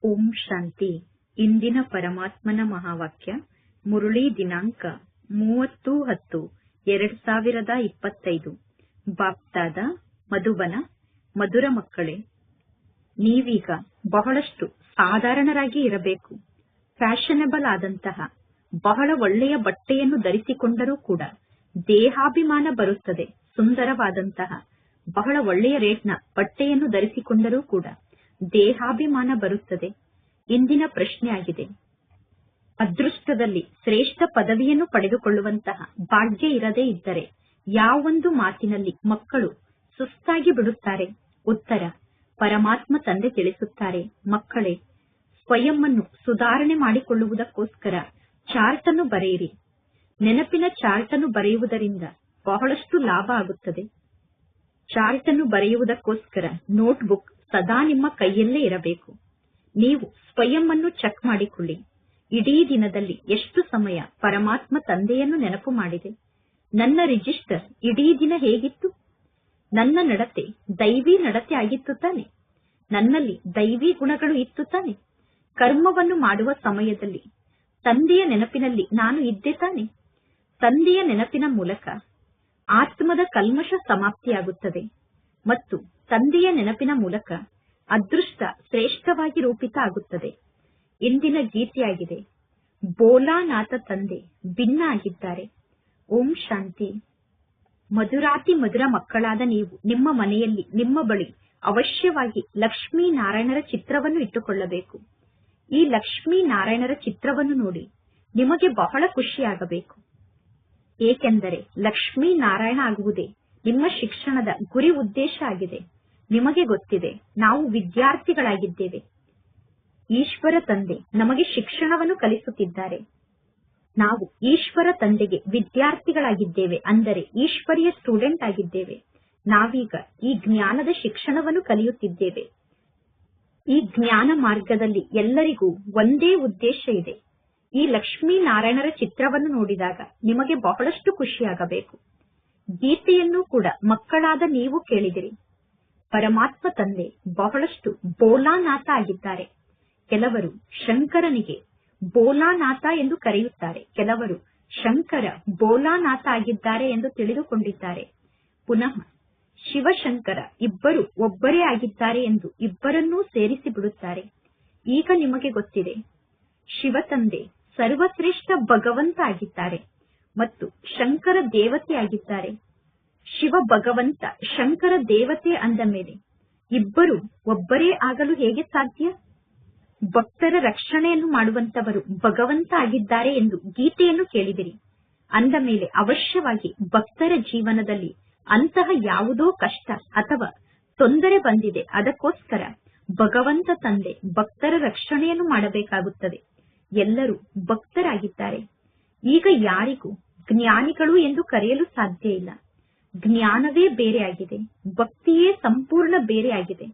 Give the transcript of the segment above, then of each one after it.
ಓಂ ಶಾಂತಿ. ಇಂದಿನ ಪರಮಾತ್ಮನ ಮಹಾವಾಕ್ಯ ಮುರುಳಿ ದಿನಾಂಕ 30-10-2025. ಬಾಪ್ತಾದ ಮಧುಬನ. ಮಧುರ ಮಕ್ಕಳೇ, ನೀವೀಗ ಬಹಳಷ್ಟು ಸಾಧಾರಣರಾಗಿ ಇರಬೇಕು. ಫ್ಯಾಷನಬಲ್ ಆದಂತಹ ಬಹಳ ಒಳ್ಳೆಯ ಬಟ್ಟೆಯನ್ನು ಧರಿಸಿಕೊಂಡರೂ ಕೂಡ ದೇಹಾಭಿಮಾನ ಬರುತ್ತದೆ. ಸುಂದರವಾದಂತಹ ಬಹಳ ಒಳ್ಳೆಯ ರೇಟ್ನ ಬಟ್ಟೆಯನ್ನು ಧರಿಸಿಕೊಂಡರೂ ಕೂಡ ದೇಹಾಭಿಮಾನ ಬರುತ್ತದೆ. ಇಂದಿನ ಪ್ರಶ್ನೆಯಾಗಿದೆ, ಅದೃಷ್ಟದಲ್ಲಿ ಶ್ರೇಷ್ಠ ಪದವಿಯನ್ನು ಪಡೆದುಕೊಳ್ಳುವಂತಹ ಭಾಗ್ಯ ಇರದೇ ಇದ್ದರೆ ಯಾವೊಂದು ಮಾತಿನಲ್ಲಿ ಮಕ್ಕಳು ಸುಸ್ತಾಗಿ ಬಿಡುತ್ತಾರೆ? ಉತ್ತರ, ಪರಮಾತ್ಮ ತಂದೆ ತಿಳಿಸುತ್ತಾರೆ, ಮಕ್ಕಳೇ, ಸ್ವಯಂವನ್ನು ಸುಧಾರಣೆ ಮಾಡಿಕೊಳ್ಳುವುದಕ್ಕೋಸ್ಕರ ಚಾರ್ಟ್ ಅನ್ನು ಬರೆಯಿರಿ. ನೆನಪಿನ ಚಾರ್ಟ್ ಅನ್ನು ಬರೆಯುವುದರಿಂದ ಬಹಳಷ್ಟು ಲಾಭ ಆಗುತ್ತದೆ. ಚಾರ್ಟ್ ಅನ್ನು ಬರೆಯುವುದಕ್ಕೋಸ್ಕರ ನೋಟ್ಬುಕ್ ಸದಾ ನಿಮ್ಮ ಕೈಯಲ್ಲೇ ಇರಬೇಕು. ನೀವು ಸ್ವಯಂವನ್ನು ಚೆಕ್ ಮಾಡಿಕೊಳ್ಳಿ. ಇಡೀ ದಿನದಲ್ಲಿ ಎಷ್ಟು ಸಮಯ ಪರಮಾತ್ಮ ತಂದೆಯನ್ನು ನೆನಪು ಮಾಡಿದೆ? ನನ್ನ ರಿಜಿಸ್ಟರ್ ಇಡೀ ದಿನ ಹೇಗಿತ್ತು? ನನ್ನ ನಡತೆ ದೈವಿ ನಡತೆ ಆಗಿತ್ತು ತಾನೆ? ನನ್ನಲ್ಲಿ ದೈವಿ ಗುಣಗಳು ಇತ್ತು ತಾನೆ? ಕರ್ಮವನ್ನು ಮಾಡುವ ಸಮಯದಲ್ಲಿ ತಂದೆಯ ನೆನಪಿನಲ್ಲಿ ನಾನು ಇದ್ದೆ ತಾನೆ? ತಂದೆಯ ನೆನಪಿನ ಮೂಲಕ ಆತ್ಮದ ಕಲ್ಮಶ ಸಮಾಪ್ತಿಯಾಗುತ್ತದೆ ಮತ್ತು ತಂದೆಯ ನೆನಪಿನ ಮೂಲಕ ಅದೃಷ್ಟ ಶ್ರೇಷ್ಠವಾಗಿ ರೂಪಿತ ಆಗುತ್ತದೆ. ಇಂದಿನ ಗೀತೆಯಾಗಿದೆ, ಬೋಲಾನಾಥ ತಂದೆ ಭಿನ್ನ ಆಗಿದ್ದಾರೆ. ಓಂ ಶಾಂತಿ. ಮಧುರಾತಿ ಮಧುರ ಮಕ್ಕಳಾದ ನೀವು ನಿಮ್ಮ ಮನೆಯಲ್ಲಿ ನಿಮ್ಮ ಬಳಿ ಅವಶ್ಯವಾಗಿ ಲಕ್ಷ್ಮೀ ನಾರಾಯಣರ ಚಿತ್ರವನ್ನು ಇಟ್ಟುಕೊಳ್ಳಬೇಕು. ಈ ಲಕ್ಷ್ಮೀ ನಾರಾಯಣರ ಚಿತ್ರವನ್ನು ನೋಡಿ ನಿಮಗೆ ಬಹಳ ಖುಷಿಯಾಗಬೇಕು. ಏಕೆಂದರೆ ಲಕ್ಷ್ಮೀ ನಾರಾಯಣ ಆಗುವುದೇ ನಿಮ್ಮ ಶಿಕ್ಷಣದ ಗುರಿ ಉದ್ದೇಶ ಆಗಿದೆ. ನಿಮಗೆ ಗೊತ್ತಿದೆ, ನಾವು ವಿದ್ಯಾರ್ಥಿಗಳಾಗಿದ್ದೇವೆ. ಈಶ್ವರ ತಂದೆ ನಮಗೆ ಶಿಕ್ಷಣವನ್ನು ಕಲಿಸುತ್ತಿದ್ದಾರೆ. ನಾವು ಈಶ್ವರ ತಂದೆಗೆ ವಿದ್ಯಾರ್ಥಿಗಳಾಗಿದ್ದೇವೆ, ಅಂದರೆ ಈಶ್ವರಿಯ ಸ್ಟೂಡೆಂಟ್ ಆಗಿದ್ದೇವೆ. ನಾವೀಗ ಈ ಜ್ಞಾನದ ಶಿಕ್ಷಣವನ್ನು ಕಲಿಯುತ್ತಿದ್ದೇವೆ. ಈ ಜ್ಞಾನ ಮಾರ್ಗದಲ್ಲಿ ಎಲ್ಲರಿಗೂ ಒಂದೇ ಉದ್ದೇಶ ಇದೆ. ಈ ಲಕ್ಷ್ಮೀ ನಾರಾಯಣರ ಚಿತ್ರವನ್ನು ನೋಡಿದಾಗ ನಿಮಗೆ ಬಹಳಷ್ಟು ಖುಷಿಯಾಗಬೇಕು. ಗೀತೆಯನ್ನು ಕೂಡ ಮಕ್ಕಳಾದ ನೀವು ಕೇಳಿದಿರಿ. ಪರಮಾತ್ಮ ತಂದೆ ಬಹಳಷ್ಟು ಬೋಲಾನಾಥ ಆಗಿದ್ದಾರೆ. ಕೆಲವರು ಶಂಕರನಿಗೆ ಬೋಲಾನಾಥ ಎಂದು ಕರೆಯುತ್ತಾರೆ, ಕೆಲವರು ಶಂಕರ ಬೋಲಾನಾಥ ಆಗಿದ್ದಾರೆ ಎಂದು ತಿಳಿದುಕೊಂಡಿದ್ದಾರೆ. ಪುನಃ ಶಿವಶಂಕರ ಇಬ್ಬರು ಒಬ್ಬರೇ ಆಗಿದ್ದಾರೆ ಎಂದು ಇಬ್ಬರನ್ನೂ ಸೇರಿಸಿ ಬಿಡುತ್ತಾರೆ. ಈಗ ನಿಮಗೆ ಗೊತ್ತಿದೆ, ಶಿವತಂದೆ ಸರ್ವಶ್ರೇಷ್ಠ ಭಗವಂತ ಆಗಿದ್ದಾರೆ ಮತ್ತು ಶಂಕರ ದೇವತೆ ಆಗಿದ್ದಾರೆ. ಶಿವ ಭಗವಂತ ಶಂಕರ ದೇವತೆ ಅಂದ ಮೇಲೆ ಇಬ್ಬರು ಒಬ್ಬರೇ ಆಗಲು ಹೇಗೆ ಸಾಧ್ಯ? ಭಕ್ತರ ರಕ್ಷಣೆಯನ್ನು ಮಾಡುವಂತವರು ಭಗವಂತ ಆಗಿದ್ದಾರೆ ಎಂದು ಗೀತೆಯನ್ನು ಕೇಳಿದಿರಿ. ಅಂದ ಮೇಲೆ ಅವಶ್ಯವಾಗಿ ಭಕ್ತರ ಜೀವನದಲ್ಲಿ ಅಂತಹ ಯಾವುದೋ ಕಷ್ಟ ಅಥವಾ ತೊಂದರೆ ಬಂದಿದೆ. ಅದಕ್ಕೋಸ್ಕರ ಭಗವಂತ ತಂದೆ ಭಕ್ತರ ರಕ್ಷಣೆಯನ್ನು ಮಾಡಬೇಕಾಗುತ್ತದೆ. ಎಲ್ಲರೂ ಭಕ್ತರಾಗಿದ್ದಾರೆ. ಈಗ ಯಾರಿಗೂ ಜ್ಞಾನಿಗಳು ಎಂದು ಕರೆಯಲು ಸಾಧ್ಯ ಇಲ್ಲ. ಜ್ಞಾನವೇ ಬೇರೆ ಆಗಿದೆ, ಭಕ್ತಿಯೇ ಸಂಪೂರ್ಣ ಬೇರೆ ಆಗಿದೆ.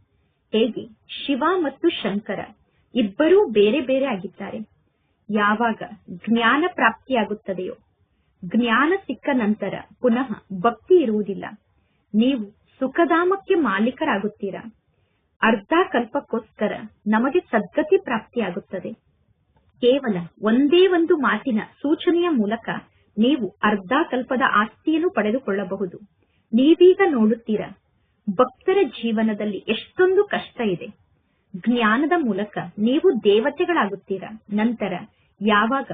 ಹೇಗೆ ಶಿವ ಮತ್ತು ಶಂಕರ ಇಬ್ಬರೂ ಬೇರೆ ಬೇರೆ ಆಗಿದ್ದಾರೆ. ಯಾವಾಗ ಜ್ಞಾನ ಪ್ರಾಪ್ತಿಯಾಗುತ್ತದೆಯೋ, ಜ್ಞಾನ ಸಿಕ್ಕ ನಂತರ ಪುನಃ ಭಕ್ತಿ ಇರುವುದಿಲ್ಲ. ನೀವು ಸುಖಧಾಮಕ್ಕೆ ಮಾಲೀಕರಾಗುತ್ತೀರಾ. ಅರ್ಧ ಕಲ್ಪಕ್ಕೋಸ್ಕರ ನಮಗೆ ಸದ್ಗತಿ ಪ್ರಾಪ್ತಿಯಾಗುತ್ತದೆ. ಕೇವಲ ಒಂದೇ ಒಂದು ಮಾತಿನ ಸೂಚನೆಯ ಮೂಲಕ ನೀವು ಅರ್ಧ ಕಲ್ಪದ ಆಸ್ತಿಯನ್ನು ಪಡೆದುಕೊಳ್ಳಬಹುದು. ನೀವೀಗ ನೋಡುತ್ತೀರಾ, ಭಕ್ತರ ಜೀವನದಲ್ಲಿ ಎಷ್ಟೊಂದು ಕಷ್ಟ ಇದೆ. ಜ್ಞಾನದ ಮೂಲಕ ನೀವು ದೇವತೆಗಳಾಗುತ್ತೀರಾ. ನಂತರ ಯಾವಾಗ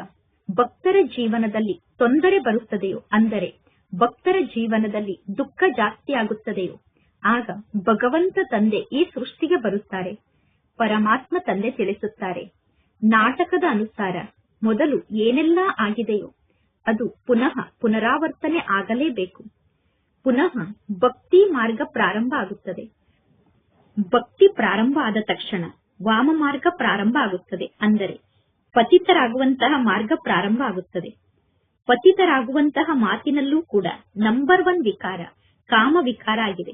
ಭಕ್ತರ ಜೀವನದಲ್ಲಿ ತೊಂದರೆ ಬರುತ್ತದೆಯೋ, ಅಂದರೆ ಭಕ್ತರ ಜೀವನದಲ್ಲಿ ದುಃಖ ಜಾಸ್ತಿ ಆಗುತ್ತದೆಯೋ, ಆಗ ಭಗವಂತ ತಂದೆ ಈ ಸೃಷ್ಟಿಗೆ ಬರುತ್ತಾರೆ. ಪರಮಾತ್ಮ ತಂದೆ ತಿಳಿಸುತ್ತಾರೆ, ನಾಟಕದ ಅನುಸಾರ ಮೊದಲು ಏನೆಲ್ಲ ಆಗಿದೆಯೋ ಅದು ಪುನಃ ಪುನರಾವರ್ತನೆ ಆಗಲೇಬೇಕು. ಪುನಃ ಭಕ್ತಿ ಮಾರ್ಗ ಪ್ರಾರಂಭ ಆಗುತ್ತದೆ. ಭಕ್ತಿ ಪ್ರಾರಂಭ ಆದ ತಕ್ಷಣ ವಾಮ ಮಾರ್ಗ ಪ್ರಾರಂಭ ಆಗುತ್ತದೆ, ಅಂದರೆ ಪತಿತರಾಗುವಂತಹ ಮಾರ್ಗ ಪ್ರಾರಂಭ ಆಗುತ್ತದೆ. ಪತಿತರಾಗುವಂತಹ ಮಾತಿನಲ್ಲೂ ಕೂಡ ನಂಬರ್ 1 ವಿಕಾರ ಕಾಮ ವಿಕಾರ ಆಗಿದೆ.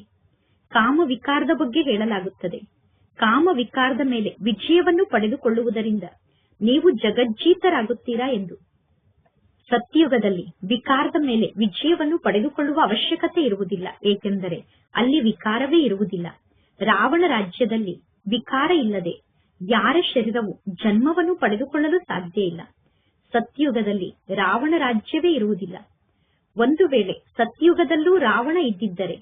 ಕಾಮ ವಿಕಾರದ ಬಗ್ಗೆ ಹೇಳಲಾಗುತ್ತದೆ. ಕಾಮ ವಿಕಾರದ ಮೇಲೆ ವಿಜಯವನ್ನು ಪಡೆದುಕೊಳ್ಳುವುದರಿಂದ ನೀವು ಜಗಜ್ಜೀತರಾಗುತ್ತೀರಾ ಎಂದು. ಸತ್ಯಯುಗದಲ್ಲಿ ವಿಕಾರದ ಮೇಲೆ ವಿಜಯವನ್ನು ಪಡೆದುಕೊಳ್ಳುವ ಅವಶ್ಯಕತೆ ಇರುವುದಿಲ್ಲ, ಏಕೆಂದರೆ ಅಲ್ಲಿ ವಿಕಾರವೇ ಇರುವುದಿಲ್ಲ. ರಾವಣ ರಾಜ್ಯದಲ್ಲಿ ವಿಕಾರ ಇಲ್ಲದೆ ಯಾರ ಶರೀರವು ಜನ್ಮವನ್ನು ಪಡೆದುಕೊಳ್ಳಲು ಸಾಧ್ಯ ಇಲ್ಲ. ಸತ್ಯುಗದಲ್ಲಿ ರಾವಣ ರಾಜ್ಯವೇ ಇರುವುದಿಲ್ಲ. ಒಂದು ವೇಳೆ ಸತ್ಯುಗದಲ್ಲೂ ರಾವಣ ಇದ್ದಿದ್ದರೆ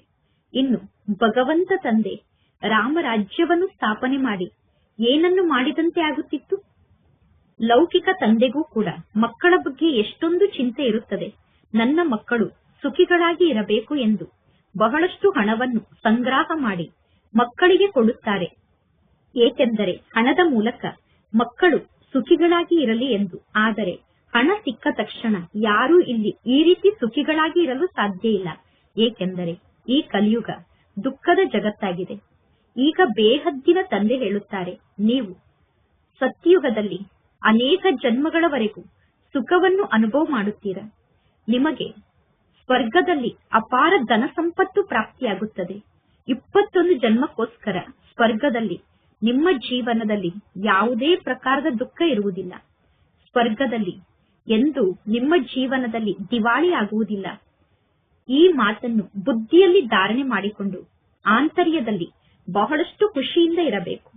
ಇನ್ನು ಭಗವಂತ ತಂದೆ ರಾಮರಾಜ್ಯವನ್ನು ಸ್ಥಾಪನೆ ಮಾಡಿ ಏನನ್ನು ಮಾಡಿದಂತೆ ಆಗುತ್ತಿತ್ತು. ಲೌಕಿಕ ತಂದೆಗೂ ಕೂಡ ಮಕ್ಕಳ ಬಗ್ಗೆ ಎಷ್ಟೊಂದು ಚಿಂತೆ ಇರುತ್ತದೆ. ನನ್ನ ಮಕ್ಕಳು ಸುಖಿಗಳಾಗಿ ಇರಬೇಕು ಎಂದು ಬಹಳಷ್ಟು ಹಣವನ್ನು ಸಂಗ್ರಹ ಮಾಡಿ ಮಕ್ಕಳಿಗೆ ಕೊಡುತ್ತಾರೆ. ಏಕೆಂದರೆ ಹಣದ ಮೂಲಕ ಮಕ್ಕಳು ಸುಖಿಗಳಾಗಿ ಇರಲಿ ಎಂದು. ಆದರೆ ಹಣ ಸಿಕ್ಕ ತಕ್ಷಣ ಯಾರೂ ಇಲ್ಲಿ ಈ ರೀತಿ ಸುಖಿಗಳಾಗಿ ಇರಲು ಸಾಧ್ಯ ಇಲ್ಲ. ಏಕೆಂದರೆ ಈ ಕಲಿಯುಗ ದುಃಖದ ಜಗತ್ತಾಗಿದೆ. ಈಗ ಬೇಹದ್ದಿನ ತಂದೆ ಹೇಳುತ್ತಾರೆ, ನೀವು ಸತ್ಯುಗದಲ್ಲಿ ಅನೇಕ ಜನ್ಮಗಳವರೆಗೂ ಸುಖವನ್ನು ಅನುಭವ ಮಾಡುತ್ತೀರಾ. ನಿಮಗೆ ಸ್ವರ್ಗದಲ್ಲಿ ಅಪಾರ ಧನ ಸಂಪತ್ತು ಪ್ರಾಪ್ತಿಯಾಗುತ್ತದೆ. 21 ಜನ್ಮಕ್ಕೋಸ್ಕರ ಸ್ವರ್ಗದಲ್ಲಿ ನಿಮ್ಮ ಜೀವನದಲ್ಲಿ ಯಾವುದೇ ಪ್ರಕಾರದ ದುಃಖ ಇರುವುದಿಲ್ಲ. ಸ್ವರ್ಗದಲ್ಲಿ ಎಂದು ನಿಮ್ಮ ಜೀವನದಲ್ಲಿ ದಿವಾಳಿ ಆಗುವುದಿಲ್ಲ. ಈ ಮಾತನ್ನು ಬುದ್ಧಿಯಲ್ಲಿ ಧಾರಣೆ ಮಾಡಿಕೊಂಡು ಆಂತರ್ಯದಲ್ಲಿ ಬಹಳಷ್ಟು ಖುಷಿಯಿಂದ ಇರಬೇಕು.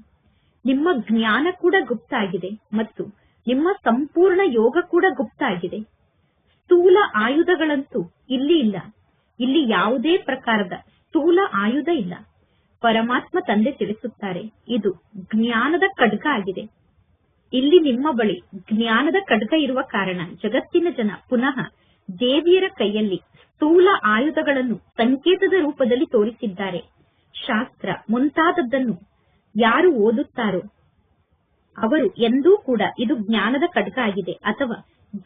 ನಿಮ್ಮ ಜ್ಞಾನ ಕೂಡ ಗುಪ್ತ ಆಗಿದೆ ಮತ್ತು ನಿಮ್ಮ ಸಂಪೂರ್ಣ ಯೋಗ ಕೂಡ ಗುಪ್ತ ಆಗಿದೆ. ಸ್ಥೂಲ ಆಯುಧಗಳಂತೂ ಇಲ್ಲಿ ಇಲ್ಲ. ಇಲ್ಲಿ ಯಾವುದೇ ಪ್ರಕಾರದ ಸ್ಥೂಲ ಆಯುಧ ಇಲ್ಲ. ಪರಮಾತ್ಮ ತಂದೆ ತಿಳಿಸುತ್ತಾರೆ, ಇದು ಜ್ಞಾನದ ಖಡ್ಗ ಆಗಿದೆ. ಇಲ್ಲಿ ನಿಮ್ಮ ಬಳಿ ಜ್ಞಾನದ ಖಡ್ಗ ಇರುವ ಕಾರಣ ಜಗತ್ತಿನ ಜನ ಪುನಃ ದೇವಿಯರ ಕೈಯಲ್ಲಿ ಸ್ಥೂಲ ಆಯುಧಗಳನ್ನು ಸಂಕೇತದ ರೂಪದಲ್ಲಿ ತೋರಿಸಿದ್ದಾರೆ. ಶಾಸ್ತ್ರ ಮುಂತಾದದ್ದನ್ನು ಯಾರು ಓದುತ್ತಾರೋ ಅವರು ಎಂದೂ ಕೂಡ ಇದು ಜ್ಞಾನದ ಖಡ್ಗ ಆಗಿದೆ ಅಥವಾ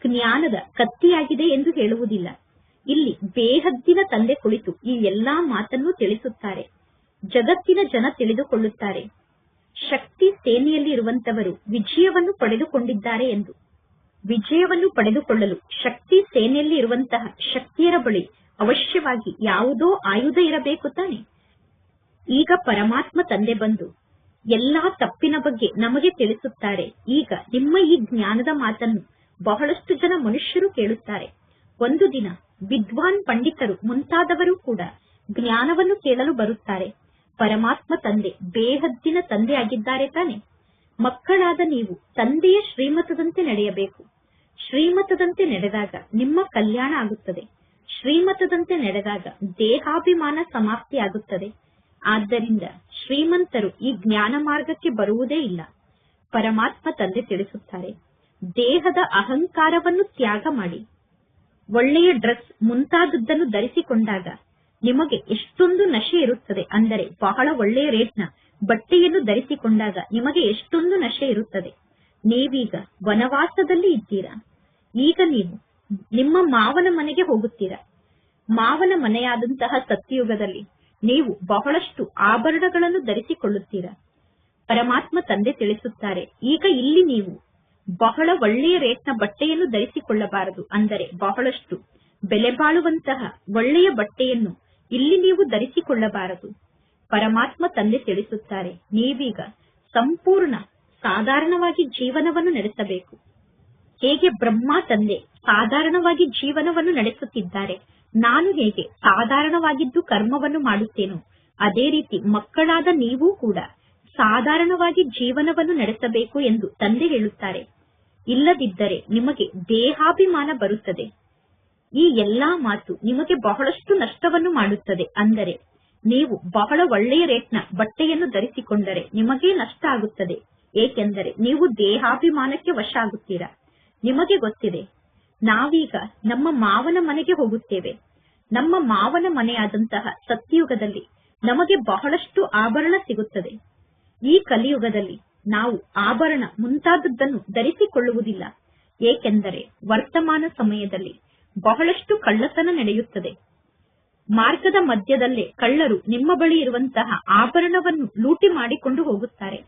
ಜ್ಞಾನದ ಕತ್ತಿಯಾಗಿದೆ ಎಂದು ಹೇಳುವುದಿಲ್ಲ. ಇಲ್ಲಿ ಬೇಹದ್ದಿನ ತಂದೆ ಕುಳಿತು ಈ ಎಲ್ಲಾ ಮಾತನ್ನು ತಿಳಿಸುತ್ತಾರೆ. ಜಗತ್ತಿನ ಜನ ತಿಳಿದುಕೊಳ್ಳುತ್ತಾರೆ, ಶಕ್ತಿ ಸೇನೆಯಲ್ಲಿ ಇರುವಂತವರು ವಿಜಯವನ್ನು ಪಡೆದುಕೊಂಡಿದ್ದಾರೆ ಎಂದು. ವಿಜಯವನ್ನು ಪಡೆದುಕೊಳ್ಳಲು ಶಕ್ತಿ ಸೇನೆಯಲ್ಲಿ ಇರುವಂತಹ ಶಕ್ತಿಯರ ಬಳಿ ಅವಶ್ಯವಾಗಿ ಯಾವುದೋ ಆಯುಧ ಇರಬೇಕು ತಾನೆ. ಈಗ ಪರಮಾತ್ಮ ತಂದೆ ಬಂದು ಎಲ್ಲಾ ತಪ್ಪಿನ ಬಗ್ಗೆ ನಮಗೆ ತಿಳಿಸುತ್ತಾರೆ. ಈಗ ನಿಮ್ಮ ಈ ಜ್ಞಾನದ ಮಾತನ್ನು ಬಹಳಷ್ಟು ಜನ ಮನುಷ್ಯರು ಕೇಳುತ್ತಾರೆ. ಒಂದು ದಿನ ವಿದ್ವಾನ್ ಪಂಡಿತರು ಮುಂತಾದವರು ಕೂಡ ಜ್ಞಾನವನ್ನು ಕೇಳಲು ಬರುತ್ತಾರೆ. ಪರಮಾತ್ಮ ತಂದೆ ಬೇಹದ್ದಿನ ತಂದೆ ಆಗಿದ್ದಾರೆ ತಾನೆ. ಮಕ್ಕಳಾದ ನೀವು ತಂದೆಯ ಶ್ರೀಮತದಂತೆ ನಡೆಯಬೇಕು. ಶ್ರೀಮತದಂತೆ ನಡೆದಾಗ ನಿಮ್ಮ ಕಲ್ಯಾಣ ಆಗುತ್ತದೆ. ಶ್ರೀಮತದಂತೆ ನಡೆದಾಗ ದೇಹಾಭಿಮಾನ ಸಮಾಪ್ತಿ ಆಗುತ್ತದೆ. ಆದ್ದರಿಂದ ಶ್ರೀಮಂತರು ಈ ಜ್ಞಾನ ಮಾರ್ಗಕ್ಕೆ ಬರುವುದೇ ಇಲ್ಲ. ಪರಮಾತ್ಮ ತಂದೆ ತಿಳಿಸುತ್ತಾರೆ, ದೇಹದ ಅಹಂಕಾರವನ್ನು ತ್ಯಾಗ ಮಾಡಿ ಒಳ್ಳೆಯ ಡ್ರೆಸ್ ಮುಂತಾದದ್ದನ್ನು ಧರಿಸಿಕೊಂಡಾಗ ನಿಮಗೆ ಎಷ್ಟೊಂದು ನಶೆ ಇರುತ್ತದೆ. ಅಂದರೆ ಬಹಳ ಒಳ್ಳೆಯ ರೇಟ್ನ ಬಟ್ಟೆಯನ್ನು ಧರಿಸಿಕೊಂಡಾಗ ನಿಮಗೆ ಎಷ್ಟೊಂದು ನಶೆ ಇರುತ್ತದೆ. ನೀವೀಗ ವನವಾಸದಲ್ಲಿ ಇದ್ದೀರಾ. ಈಗ ನೀವು ನಿಮ್ಮ ಮಾವನ ಮನೆಗೆ ಹೋಗುತ್ತೀರಾ. ಮಾವನ ಮನೆಯಾದಂತಹ ಸತ್ಯಯುಗದಲ್ಲಿ ನೀವು ಬಹಳಷ್ಟು ಆಭರಣಗಳನ್ನು ಧರಿಸಿಕೊಳ್ಳುತ್ತೀರಾ. ಪರಮಾತ್ಮ ತಂದೆ ತಿಳಿಸುತ್ತಾರೆ, ಈಗ ಇಲ್ಲಿ ನೀವು ಬಹಳ ಒಳ್ಳೆಯ ರೇಟ್ನ ಬಟ್ಟೆಯನ್ನು ಧರಿಸಿಕೊಳ್ಳಬಾರದು. ಅಂದರೆ ಬಹಳಷ್ಟು ಬೆಲೆ ಬಾಳುವಂತಹ ಒಳ್ಳೆಯ ಬಟ್ಟೆಯನ್ನು ಇಲ್ಲಿ ನೀವು ಧರಿಸಿಕೊಳ್ಳಬಾರದು. ಪರಮಾತ್ಮ ತಂದೆ ತಿಳಿಸುತ್ತಾರೆ, ನೀವೀಗ ಸಂಪೂರ್ಣ ಸಾಧಾರಣವಾಗಿ ಜೀವನವನ್ನು ನಡೆಸಬೇಕು. ಹೇಗೆ ಬ್ರಹ್ಮ ತಂದೆ ಸಾಧಾರಣವಾಗಿ ಜೀವನವನ್ನು ನಡೆಸುತ್ತಿದ್ದಾರೆ, ನಾನು ಹೇಗೆ ಸಾಧಾರಣವಾಗಿದ್ದು ಕರ್ಮವನ್ನು ಮಾಡುತ್ತೇನೋ ಅದೇ ರೀತಿ ಮಕ್ಕಳಾದ ನೀವೂ ಕೂಡ ಸಾಧಾರಣವಾಗಿ ಜೀವನವನ್ನು ನಡೆಸಬೇಕು ಎಂದು ತಂದೆ ಹೇಳುತ್ತಾರೆ. ಇಲ್ಲದಿದ್ದರೆ ನಿಮಗೆ ದೇಹಾಭಿಮಾನ ಬರುತ್ತದೆ. ಈ ಎಲ್ಲಾ ಮಾತು ನಿಮಗೆ ಬಹಳಷ್ಟು ನಷ್ಟವನ್ನು ಮಾಡುತ್ತದೆ. ಅಂದರೆ ನೀವು ಬಹಳ ಒಳ್ಳೆಯ ರೇಟ್ನ ಬಟ್ಟೆಯನ್ನು ಧರಿಸಿಕೊಂಡರೆ ನಿಮಗೇ ನಷ್ಟ ಆಗುತ್ತದೆ. ಏಕೆಂದರೆ ನೀವು ದೇಹಾಭಿಮಾನಕ್ಕೆ ವಶ ಆಗುತ್ತೀರಾ. ನಿಮಗೆ ಗೊತ್ತಿದೆ, ನಾವೀಗ ನಮ್ಮ ಮಾವನ ಮನೆಗೆ ಹೋಗುತ್ತೇವೆ. ನಮ್ಮ ಮಾವನ ಮನೆಯಾದಂತಹ ಸತ್ಯಯುಗದಲ್ಲಿ ನಮಗೆ ಬಹಳಷ್ಟು ಆಭರಣ ಸಿಗುತ್ತದೆ. ಈ ಕಲಿಯುಗದಲ್ಲಿ ನಾವು ಆಭರಣ ಮುಂತಾದದ್ದನ್ನು ಧರಿಸಿಕೊಳ್ಳುವುದಿಲ್ಲ. ಏಕೆಂದರೆ ವರ್ತಮಾನ ಸಮಯದಲ್ಲಿ ಬಹಳಷ್ಟು ಕಳ್ಳತನ ನಡೆಯುತ್ತದೆ. ಮಾರ್ಗದ ಮಧ್ಯದಲ್ಲೇ ಕಳ್ಳರು ನಿಮ್ಮ ಬಳಿ ಇರುವಂತಹ ಆಭರಣವನ್ನು ಲೂಟಿ ಮಾಡಿಕೊಂಡು ಹೋಗುತ್ತಾರೆ.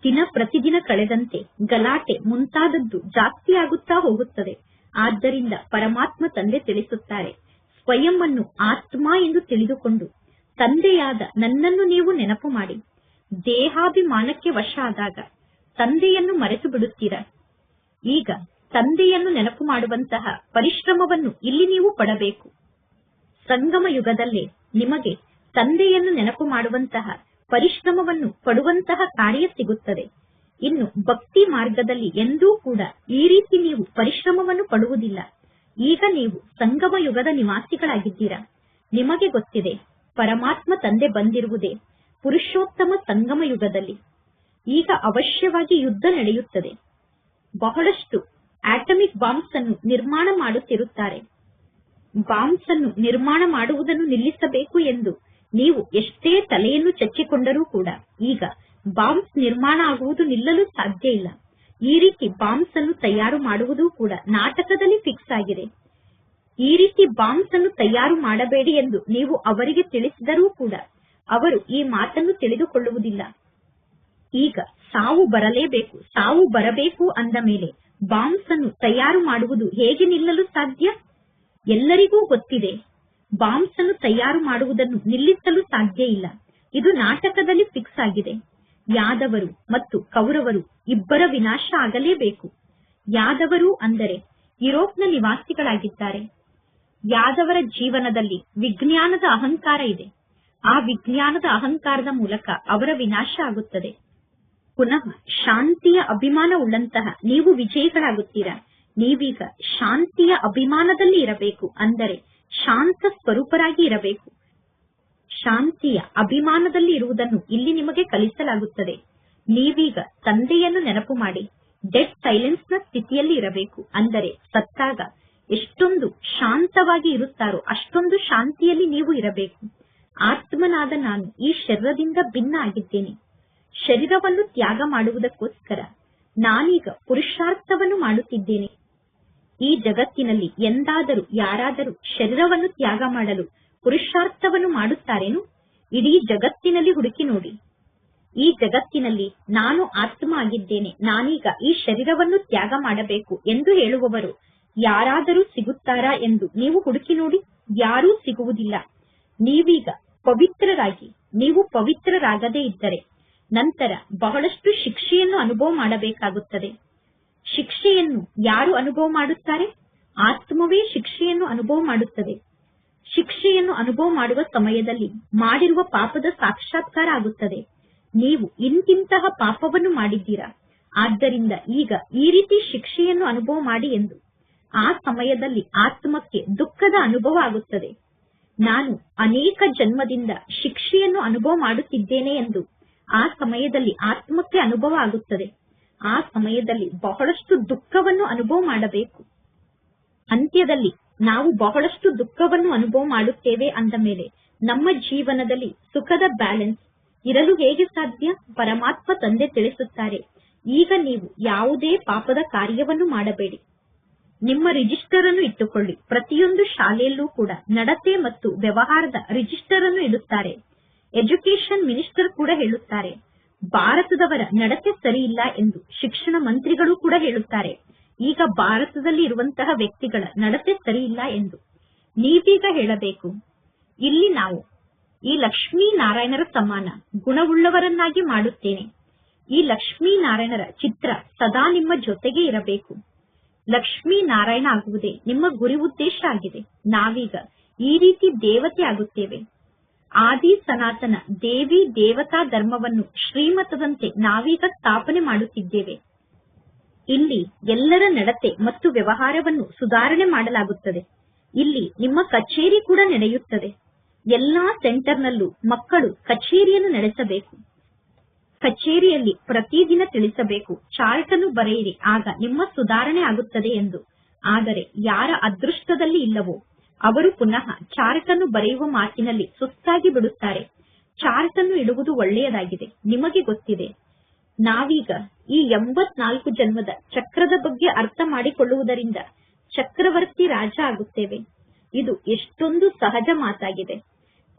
ದಿನ ಪ್ರತಿದಿನ ಕಳೆದಂತೆ ಗಲಾಟೆ ಮುಂತಾದದ್ದು ಜಾಸ್ತಿ ಆಗುತ್ತಾ ಹೋಗುತ್ತದೆ. ಆದ್ದರಿಂದ ಪರಮಾತ್ಮ ತಂದೆ ತಿಳಿಸುತ್ತಾರೆ, ಸ್ವಯಂ ಅನ್ನು ಆತ್ಮ ಎಂದು ತಿಳಿದುಕೊಂಡು ತಂದೆಯಾದ ನನ್ನನ್ನು ನೀವು ನೆನಪು ಮಾಡಿ. ದೇಹಾಭಿಮಾನಕ್ಕೆ ವಶ ಆದಾಗ ತಂದೆಯನ್ನು ಮರೆತು ಬಿಡುತ್ತೀರಾ. ಈಗ ತಂದೆಯನ್ನು ನೆನಪು ಮಾಡುವಂತಹ ಪರಿಶ್ರಮವನ್ನು ಇಲ್ಲಿ ನೀವು ಪಡಬೇಕು. ಸಂಗಮ ಯುಗದಲ್ಲೇ ನಿಮಗೆ ತಂದೆಯನ್ನು ನೆನಪು ಮಾಡುವಂತಹ ಪರಿಶ್ರಮವನ್ನು ಪಡುವಂತಹ ಕಾರ್ಯ ಸಿಗುತ್ತದೆ. ಇನ್ನು ಭಕ್ತಿ ಮಾರ್ಗದಲ್ಲಿ ಎಂದೂ ಕೂಡ ಈ ರೀತಿ ನೀವು ಪರಿಶ್ರಮವನ್ನು ಪಡುವುದಿಲ್ಲ. ಈಗ ನೀವು ಸಂಗಮ ಯುಗದ ನಿವಾಸಿಗಳಾಗಿದ್ದೀರಾ. ನಿಮಗೆ ಗೊತ್ತಿದೆ, ಪರಮಾತ್ಮ ತಂದೆ ಬಂದಿರುವುದೇ ಪುರುಷೋತ್ತಮ ಸಂಗಮ ಯುಗದಲ್ಲಿ. ಈಗ ಅವಶ್ಯವಾಗಿ ಯುದ್ಧ ನಡೆಯುತ್ತದೆ. ಬಹಳಷ್ಟು ಆಟಮಿಕ್ ಬಾಂಬ್ಸ್ ಅನ್ನು ನಿರ್ಮಾಣ ಮಾಡುತ್ತಿರುತ್ತಾರೆ. ಬಾಂಬ್ಸ್ ಅನ್ನು ನಿರ್ಮಾಣ ಮಾಡುವುದನ್ನು ನಿಲ್ಲಿಸಬೇಕು ಎಂದು ನೀವು ಎಷ್ಟೇ ತಲೆಯನ್ನು ಚಚ್ಚಿಕೊಂಡರೂ ಕೂಡ ಈಗ ಬಾಂಬ್ಸ್ ನಿರ್ಮಾಣ ಆಗುವುದು ನಿಲ್ಲಲು ಸಾಧ್ಯ ಇಲ್ಲ. ಈ ರೀತಿ ಬಾಂಬ್ಸ್ ಅನ್ನು ತಯಾರು ಮಾಡುವುದು ಕೂಡ ನಾಟಕದಲ್ಲಿ ಫಿಕ್ಸ್ ಆಗಿದೆ. ಈ ರೀತಿ ಬಾಂಬ್ಸ್ ಅನ್ನು ತಯಾರು ಮಾಡಬೇಡಿ ಎಂದು ನೀವು ಅವರಿಗೆ ತಿಳಿಸಿದರೂ ಕೂಡ ಅವರು ಈ ಮಾತನ್ನು ತಿಳಿದುಕೊಳ್ಳುವುದಿಲ್ಲ. ಈಗ ಸಾವು ಬರಲೇಬೇಕು, ಸಾವು ಬರಬೇಕು ಅಂದ ಮೇಲೆ ಬಾಂಬ್ಸ್ ಅನ್ನು ತಯಾರು ಮಾಡುವುದು ಹೇಗೆ ನಿಲ್ಲಲು ಸಾಧ್ಯ? ಎಲ್ಲರಿಗೂ ಗೊತ್ತಿದೆ, ಬಾಂಬ್ಸ್ ಅನ್ನು ತಯಾರು ಮಾಡುವುದನ್ನು ನಿಲ್ಲಿಸಲು ಸಾಧ್ಯ ಇಲ್ಲ. ಇದು ನಾಟಕದಲ್ಲಿ ಫಿಕ್ಸ್ ಆಗಿದೆ. ಯಾದವರು ಮತ್ತು ಕೌರವರು ಇಬ್ಬರ ವಿನಾಶ ಆಗಲೇಬೇಕು. ಯಾದವರು ಅಂದರೆ ಯುರೋಪ್ನ ನಿವಾಸಿಗಳಾಗಿದ್ದಾರೆ. ಯಾದವರ ಜೀವನದಲ್ಲಿ ವಿಜ್ಞಾನದ ಅಹಂಕಾರ ಇದೆ. ಆ ವಿಜ್ಞಾನದ ಅಹಂಕಾರದ ಮೂಲಕ ಅವರ ವಿನಾಶ ಆಗುತ್ತದೆ. ಪುನಃ ಶಾಂತಿಯ ಅಭಿಮಾನ ಉಳ್ಳಂತಹ ನೀವು ವಿಜಯಿಗಳಾಗುತ್ತೀರಾ. ನೀವೀಗ ಶಾಂತಿಯ ಅಭಿಮಾನದಲ್ಲಿ ಇರಬೇಕು, ಅಂದರೆ ಶಾಂತ ಸ್ವರೂಪರಾಗಿ ಇರಬೇಕು. ಶಾಂತಿಯ ಅಭಿಮಾನದಲ್ಲಿ ಇರುವುದನ್ನು ಇಲ್ಲಿ ನಿಮಗೆ ಕಲಿಸಲಾಗುತ್ತದೆ. ನೀವೀಗ ತಂದೆಯನ್ನು ನೆನಪು ಮಾಡಿ ಡೆಡ್ ಸೈಲೆನ್ಸ್ ನ ಸ್ಥಿತಿಯಲ್ಲಿ ಇರಬೇಕು. ಅಂದರೆ ಸತ್ತಾಗ ಎಷ್ಟೊಂದು ಶಾಂತವಾಗಿ ಇರುತ್ತಾರೋ ಅಷ್ಟೊಂದು ಶಾಂತಿಯಲ್ಲಿ ನೀವು ಇರಬೇಕು. ಆತ್ಮನಾದ ನಾನು ಈ ಶರೀರದಿಂದ ಭಿನ್ನ ಆಗಿದ್ದೇನೆ. ಶರೀರವನ್ನು ತ್ಯಾಗ ಮಾಡುವುದಕ್ಕೋಸ್ಕರ ನಾನೀಗ ಪುರುಷಾರ್ಥವನ್ನು ಮಾಡುತ್ತಿದ್ದೇನೆ. ಈ ಜಗತ್ತಿನಲ್ಲಿ ಎಂದಾದರೂ ಯಾರಾದರೂ ಶರೀರವನ್ನು ತ್ಯಾಗ ಮಾಡಲು ಪುರುಷಾರ್ಥವನ್ನು ಮಾಡುತ್ತಾರೇನು? ಇಡೀ ಜಗತ್ತಿನಲ್ಲಿ ಹುಡುಕಿ ನೋಡಿ. ಈ ಜಗತ್ತಿನಲ್ಲಿ ನಾನು ಆತ್ಮ ಆಗಿದ್ದೇನೆ, ನಾನೀಗ ಈ ಶರೀರವನ್ನು ತ್ಯಾಗ ಮಾಡಬೇಕು ಎಂದು ಹೇಳುವವರು ಯಾರಾದರೂ ಸಿಗುತ್ತಾರಾ ಎಂದು ನೀವು ಹುಡುಕಿ ನೋಡಿ. ಯಾರೂ ಸಿಗುವುದಿಲ್ಲ. ನೀವೀಗ ಪವಿತ್ರರಾಗಿ, ನೀವು ಪವಿತ್ರರಾಗದೇ ಇದ್ದರೆ ನಂತರ ಬಹಳಷ್ಟು ಶಿಕ್ಷೆಯನ್ನು ಅನುಭವ ಮಾಡಬೇಕಾಗುತ್ತದೆ. ಶಿಕ್ಷೆಯನ್ನು ಯಾರು ಅನುಭವ ಮಾಡುತ್ತಾರೆ? ಆತ್ಮವೇ ಶಿಕ್ಷೆಯನ್ನು ಅನುಭವ ಮಾಡುತ್ತದೆ. ಶಿಕ್ಷೆಯನ್ನು ಅನುಭವ ಮಾಡುವ ಸಮಯದಲ್ಲಿ ಮಾಡಿರುವ ಪಾಪದ ಸಾಕ್ಷಾತ್ಕಾರ ಆಗುತ್ತದೆ. ನೀವು ಇಂತಿಂತಹ ಪಾಪವನ್ನು ಮಾಡಿದ್ದೀರಾ, ಆದ್ದರಿಂದ ಈಗ ಈ ರೀತಿ ಶಿಕ್ಷೆಯನ್ನು ಅನುಭವ ಮಾಡಿ ಎಂದು. ಆ ಸಮಯದಲ್ಲಿ ಆತ್ಮಕ್ಕೆ ದುಃಖದ ಅನುಭವ ಆಗುತ್ತದೆ. ನಾನು ಅನೇಕ ಜನ್ಮದಿಂದ ಶಿಕ್ಷೆಯನ್ನು ಅನುಭವ ಮಾಡುತ್ತಿದ್ದೇನೆ ಎಂದು ಆ ಸಮಯದಲ್ಲಿ ಆತ್ಮಕ್ಕೆ ಅನುಭವ ಆಗುತ್ತದೆ. ಆ ಸಮಯದಲ್ಲಿ ಬಹಳಷ್ಟು ದುಃಖವನ್ನು ಅನುಭವ ಮಾಡಬೇಕು. ಅಂತ್ಯದಲ್ಲಿ ನಾವು ಬಹಳಷ್ಟು ದುಃಖವನ್ನು ಅನುಭವ ಮಾಡುತ್ತೇವೆ ಅಂದ ಮೇಲೆ ನಮ್ಮ ಜೀವನದಲ್ಲಿ ಸುಖದ ಬ್ಯಾಲೆನ್ಸ್ ಇರಲು ಹೇಗೆ ಸಾಧ್ಯ? ಪರಮಾತ್ಮ ತಂದೆ ತಿಳಿಸುತ್ತಾರೆ, ಈಗ ನೀವು ಯಾವುದೇ ಪಾಪದ ಕಾರ್ಯವನ್ನು ಮಾಡಬೇಡಿ. ನಿಮ್ಮ ರಿಜಿಸ್ಟರ್ ಅನ್ನು ಇಟ್ಟುಕೊಳ್ಳಿ. ಪ್ರತಿಯೊಂದು ಶಾಲೆಯಲ್ಲೂ ಕೂಡ ನಡತೆ ಮತ್ತು ವ್ಯವಹಾರದ ರಿಜಿಸ್ಟರ್ ಅನ್ನು ಇಡುತ್ತಾರೆ. ಎಜುಕೇಶನ್ ಮಿನಿಸ್ಟರ್ ಕೂಡ ಹೇಳುತ್ತಾರೆ, ಭಾರತದವರ ನಡತೆ ಸರಿ ಇಲ್ಲ ಎಂದು. ಶಿಕ್ಷಣ ಮಂತ್ರಿಗಳು ಕೂಡ ಹೇಳುತ್ತಾರೆ, ಈಗ ಭಾರತದಲ್ಲಿ ಇರುವಂತಹ ವ್ಯಕ್ತಿಗಳ ನಡತೆ ಸರಿ ಇಲ್ಲ ಎಂದು. ನೀವೀಗ ಹೇಳಬೇಕು, ಇಲ್ಲಿ ನಾವು ಈ ಲಕ್ಷ್ಮೀ ನಾರಾಯಣರ ಸಮಾನ ಗುಣವುಳ್ಳವರನ್ನಾಗಿ ಮಾಡುತ್ತೇನೆ. ಈ ಲಕ್ಷ್ಮೀ ನಾರಾಯಣರ ಚಿತ್ರ ಸದಾ ನಿಮ್ಮ ಜೊತೆಗೆ ಇರಬೇಕು. ಲಕ್ಷ್ಮೀ ನಾರಾಯಣ ಆಗುವುದೇ ನಿಮ್ಮ ಗುರಿ ಉದ್ದೇಶ ಆಗಿದೆ. ನಾವೀಗ ಈ ರೀತಿ ದೇವತೆ ಆಗುತ್ತೇವೆ. ಆದಿ ಸನಾತನ ದೇವಿ ದೇವತಾ ಧರ್ಮವನ್ನು ಶ್ರೀಮತದಂತೆ ನಾವೀಗ ಸ್ಥಾಪನೆ ಮಾಡುತ್ತಿದ್ದೇವೆ. ಇಲ್ಲಿ ಎಲ್ಲರ ನಡತೆ ಮತ್ತು ವ್ಯವಹಾರವನ್ನು ಸುಧಾರಣೆ ಮಾಡಲಾಗುತ್ತದೆ. ಇಲ್ಲಿ ನಿಮ್ಮ ಕಚೇರಿ ಕೂಡ ನಡೆಯುತ್ತದೆ. ಎಲ್ಲಾ ಸೆಂಟರ್ನಲ್ಲೂ ಮಕ್ಕಳು ಕಚೇರಿಯನ್ನು ನಡೆಸಬೇಕು. ಕಚೇರಿಯಲ್ಲಿ ಪ್ರತಿದಿನ ತಿಳಿಸಬೇಕು, ಚಾರ್ಟ್ ಅನ್ನು ಬರೆಯಿರಿ, ಆಗ ನಿಮ್ಮ ಸುಧಾರಣೆ ಆಗುತ್ತದೆ ಎಂದು. ಆದರೆ ಯಾರ ಅದೃಷ್ಟದಲ್ಲಿ ಇಲ್ಲವೋ ಅವರು ಪುನಃ ಚಾರ್ಟ್ ಅನ್ನು ಬರೆಯುವ ಮಾತಿನಲ್ಲಿ ಸುಸ್ತಾಗಿ ಬಿಡುತ್ತಾರೆ. ಚಾರ್ಟ್ ಅನ್ನು ಇಡುವುದು ಒಳ್ಳೆಯದಾಗಿದೆ. ನಿಮಗೆ ಗೊತ್ತಿದೆ, ನಾವೀಗ ಈ 84 ಜನ್ಮದ ಚಕ್ರದ ಬಗ್ಗೆ ಅರ್ಥ ಮಾಡಿಕೊಳ್ಳುವುದರಿಂದ ಚಕ್ರವರ್ತಿ ರಾಜ ಆಗುತ್ತೇವೆ. ಇದು ಎಷ್ಟೊಂದು ಸಹಜ ಮಾತಾಗಿದೆ.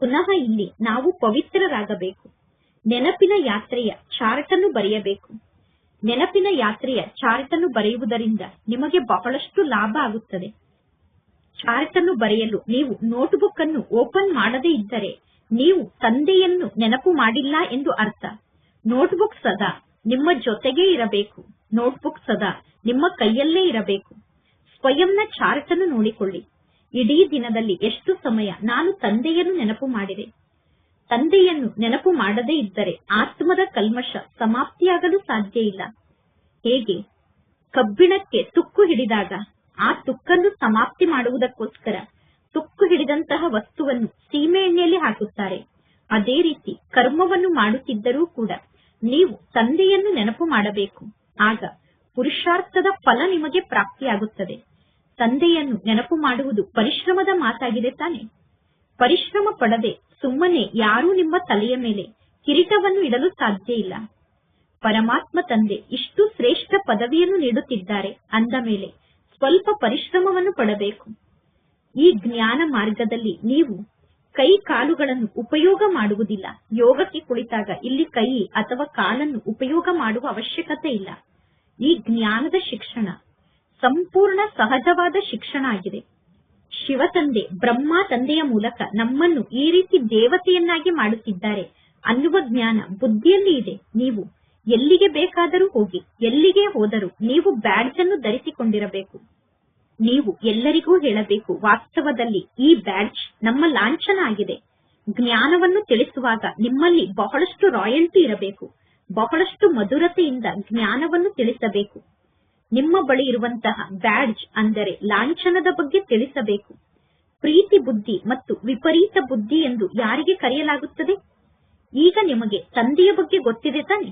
ಪುನಃ ಇಲ್ಲಿ ನಾವು ಪವಿತ್ರರಾಗಬೇಕು. ನೆನಪಿನ ಯಾತ್ರೆಯ ಚಾರ್ಟ್ ಅನ್ನು ಬರೆಯಬೇಕು. ನೆನಪಿನ ಯಾತ್ರೆಯ ಚಾರ್ಟ್ ಅನ್ನು ಬರೆಯುವುದರಿಂದ ನಿಮಗೆ ಬಹಳಷ್ಟು ಲಾಭ ಆಗುತ್ತದೆ. ಚಾರ್ಟ್ ಅನ್ನು ಬರೆಯಲು ನೀವು ನೋಟ್ಬುಕ್ ಅನ್ನು ಓಪನ್ ಮಾಡದೇ ಇದ್ದರೆ ನೀವು ತಂದೆಯನ್ನು ನೆನಪು ಮಾಡಿಲ್ಲ ಎಂದು ಅರ್ಥ. ನೋಟ್ಬುಕ್ ಸದಾ ನಿಮ್ಮ ಜೊತೆಗೇ ಇರಬೇಕು. ನೋಟ್ಬುಕ್ ಸದಾ ನಿಮ್ಮ ಕೈಯಲ್ಲೇ ಇರಬೇಕು. ಸ್ವಯಂನ ಚಾರ್ಟ್ ಅನ್ನು ನೋಡಿಕೊಳ್ಳಿ. ಇಡೀ ದಿನದಲ್ಲಿ ಎಷ್ಟು ಸಮಯ ನಾನು ತಂದೆಯನ್ನು ನೆನಪು ಮಾಡಿದೆ. ತಂದೆಯನ್ನು ನೆನಪು ಮಾಡದೇ ಇದ್ದರೆ ಆತ್ಮದ ಕಲ್ಮಶ ಸಮಾಪ್ತಿಯಾಗಲು ಸಾಧ್ಯ ಇಲ್ಲ. ಹೇಗೆ ಕಬ್ಬಿಣಕ್ಕೆ ತುಕ್ಕು ಹಿಡಿದಾಗ ಆ ತುಕ್ಕನ್ನು ಸಮಾಪ್ತಿ ಮಾಡುವುದಕ್ಕೋಸ್ಕರ ತುಕ್ಕು ಹಿಡಿದಂತಹ ವಸ್ತುವನ್ನು ಸೀಮೆ ಎಣ್ಣೆಯಲ್ಲಿ ಹಾಕುತ್ತಾರೆ. ಅದೇ ರೀತಿ ಕರ್ಮವನ್ನು ಮಾಡುತ್ತಿದ್ದರೂ ಕೂಡ ನೀವು ತಂದೆಯನ್ನು ನೆನಪು ಮಾಡಬೇಕು. ಆಗ ಪುರುಷಾರ್ಥದ ಫಲ ನಿಮಗೆ ಪ್ರಾಪ್ತಿಯಾಗುತ್ತದೆ. ತಂದೆಯನ್ನು ನೆನಪು ಮಾಡುವುದು ಪರಿಶ್ರಮದ ಮಾತಾಗಿದೆ ತಾನೆ. ಪರಿಶ್ರಮ ಪಡದೆ ಸುಮ್ಮನೆ ಯಾರೂ ನಿಮ್ಮ ತಲೆಯ ಮೇಲೆ ಕಿರೀಟವನ್ನು ಇಡಲು ಸಾಧ್ಯ ಇಲ್ಲ. ಪರಮಾತ್ಮ ತಂದೆ ಇಷ್ಟು ಶ್ರೇಷ್ಠ ಪದವಿಯನ್ನು ನೀಡುತ್ತಿದ್ದಾರೆ ಅಂದ ಮೇಲೆ ಸ್ವಲ್ಪ ಪರಿಶ್ರಮವನ್ನು ಪಡಬೇಕು. ಈ ಜ್ಞಾನ ಮಾರ್ಗದಲ್ಲಿ ನೀವು ಕೈ ಕಾಲುಗಳನ್ನು ಉಪಯೋಗ ಮಾಡುವುದಿಲ್ಲ. ಯೋಗಕ್ಕೆ ಕುಳಿತಾಗ ಇಲ್ಲಿ ಕೈ ಅಥವಾ ಕಾಲನ್ನು ಉಪಯೋಗ ಮಾಡುವ ಅವಶ್ಯಕತೆ ಇಲ್ಲ. ಈ ಜ್ಞಾನದ ಶಿಕ್ಷಣ ಸಂಪೂರ್ಣ ಸಹಜವಾದ ಶಿಕ್ಷಣ ಆಗಿದೆ. ಶಿವ ತಂದೆ ಬ್ರಹ್ಮ ತಂದೆಯ ಮೂಲಕ ನಮ್ಮನ್ನು ಈ ರೀತಿ ದೇವತೆಯನ್ನಾಗಿ ಮಾಡುತ್ತಿದ್ದಾರೆ ಅನ್ನುವ ಜ್ಞಾನ ಬುದ್ಧಿಯಲ್ಲಿ ಇದೆ. ನೀವು ಎಲ್ಲಿಗೆ ಬೇಕಾದರೂ ಹೋಗಿ, ಎಲ್ಲಿಗೆ ಹೋದರೂ ನೀವು ಬ್ಯಾಡ್ಜ್ ಅನ್ನು ಧರಿಸಿಕೊಂಡಿರಬೇಕು. ನೀವು ಎಲ್ಲರಿಗೂ ಹೇಳಬೇಕು, ವಾಸ್ತವದಲ್ಲಿ ಈ ಬ್ಯಾಡ್ಜ್ ನಮ್ಮ ಲಾಂಛನ ಆಗಿದೆ. ಜ್ಞಾನವನ್ನು ತಿಳಿಸುವಾಗ ನಿಮ್ಮಲ್ಲಿ ಬಹಳಷ್ಟು ರಾಯಲ್ಟಿ ಇರಬೇಕು. ಬಹಳಷ್ಟು ಮಧುರತೆಯಿಂದ ಜ್ಞಾನವನ್ನು ತಿಳಿಸಬೇಕು. ನಿಮ್ಮ ಬಳಿ ಇರುವಂತಹ ಬ್ಯಾಡ್ಜ್ ಅಂದರೆ ಲಾಂಛನದ ಬಗ್ಗೆ ತಿಳಿಸಬೇಕು. ಪ್ರೀತಿ ಬುದ್ಧಿ ಮತ್ತು ವಿಪರೀತ ಬುದ್ಧಿ ಎಂದು ಯಾರಿಗೆ ಕರೆಯಲಾಗುತ್ತದೆ? ಈಗ ನಿಮಗೆ ತಂದೆಯ ಬಗ್ಗೆ ಗೊತ್ತಿದೆ ತಾನೆ.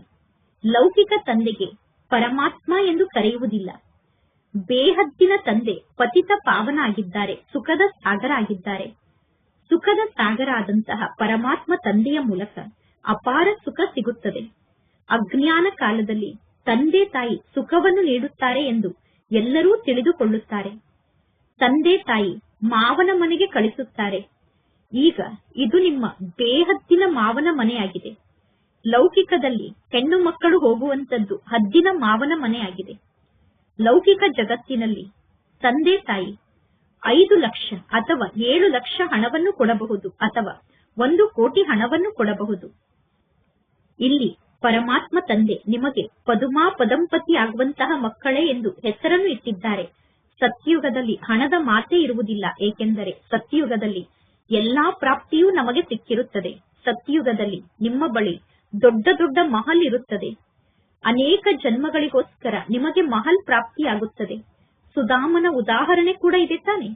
ಲೌಕಿಕ ತಂದೆಗೆ ಪರಮಾತ್ಮ ಎಂದು ಕರೆಯುವುದಿಲ್ಲ. ಬೇಹದ್ದಿನ ತಂದೆ ಪತಿತ ಪಾವನ ಆಗಿದ್ದಾರೆ, ಸುಖದ ಸಾಗರ ಆಗಿದ್ದಾರೆ. ಸುಖದ ಸಾಗರ ಆದಂತಹ ಪರಮಾತ್ಮ ತಂದೆಯ ಮೂಲಕ ಅಪಾರ ಸುಖ ಸಿಗುತ್ತದೆ. ಅಜ್ಞಾನ ಕಾಲದಲ್ಲಿ ತಂದೆ ತಾಯಿ ಸುಖವನ್ನು ನೀಡುತ್ತಾರೆ ಎಂದು ಎಲ್ಲರೂ ತಿಳಿದುಕೊಳ್ಳುತ್ತಾರೆ. ತಂದೆ ತಾಯಿ ಮಾವನ ಮನೆಗೆ ಕಳಿಸುತ್ತಾರೆ. ಈಗ ಇದು ನಿಮ್ಮ ಬೇಹದ್ದಿನ ಮಾವನ ಮನೆಯಾಗಿದೆ. ಲೌಕಿಕದಲ್ಲಿ ಹೆಣ್ಣು ಮಕ್ಕಳು ಹೋಗುವಂತದ್ದು ಹದ್ದಿನ ಮಾವನ ಮನೆಯಾಗಿದೆ. ಲೌಕಿಕ ಜಗತ್ತಿನಲ್ಲಿ ತಂದೆ ತಾಯಿ 5 ಲಕ್ಷ ಅಥವಾ 7 ಲಕ್ಷ ಹಣವನ್ನು ಕೊಡಬಹುದು ಅಥವಾ 1 ಕೋಟಿ ಹಣವನ್ನು ಕೊಡಬಹುದು. ಇಲ್ಲಿ ಪರಮಾತ್ಮ ತಂದೆ ನಿಮಗೆ ಪದುಮಾ ಪದಂಪತಿ ಆಗುವಂತಹ ಮಕ್ಕಳೇ ಎಂದು ಹೆಸರನ್ನು ಇಟ್ಟಿದ್ದಾರೆ. ಸತ್ಯುಗದಲ್ಲಿ ಹಣದ ಮಾತೇ ಇರುವುದಿಲ್ಲ. ಏಕೆಂದರೆ ಸತ್ಯುಗದಲ್ಲಿ ಎಲ್ಲಾ ಪ್ರಾಪ್ತಿಯೂ ನಮಗೆ ಸಿಕ್ಕಿರುತ್ತದೆ. ಸತ್ಯುಗದಲ್ಲಿ ನಿಮ್ಮ ಬಳಿ ದೊಡ್ಡ ದೊಡ್ಡ ಮಹಲ್ ಇರುತ್ತದೆ. ಅನೇಕ ಜನ್ಮಗಳಿಗೋಸ್ಕರ ನಿಮಗೆ ಮಹಲ್ ಪ್ರಾಪ್ತಿಯಾಗುತ್ತದೆ. ಸುಧಾಮನ ಉದಾಹರಣೆ ಕೂಡ ಇದೆ ತಾನೆ.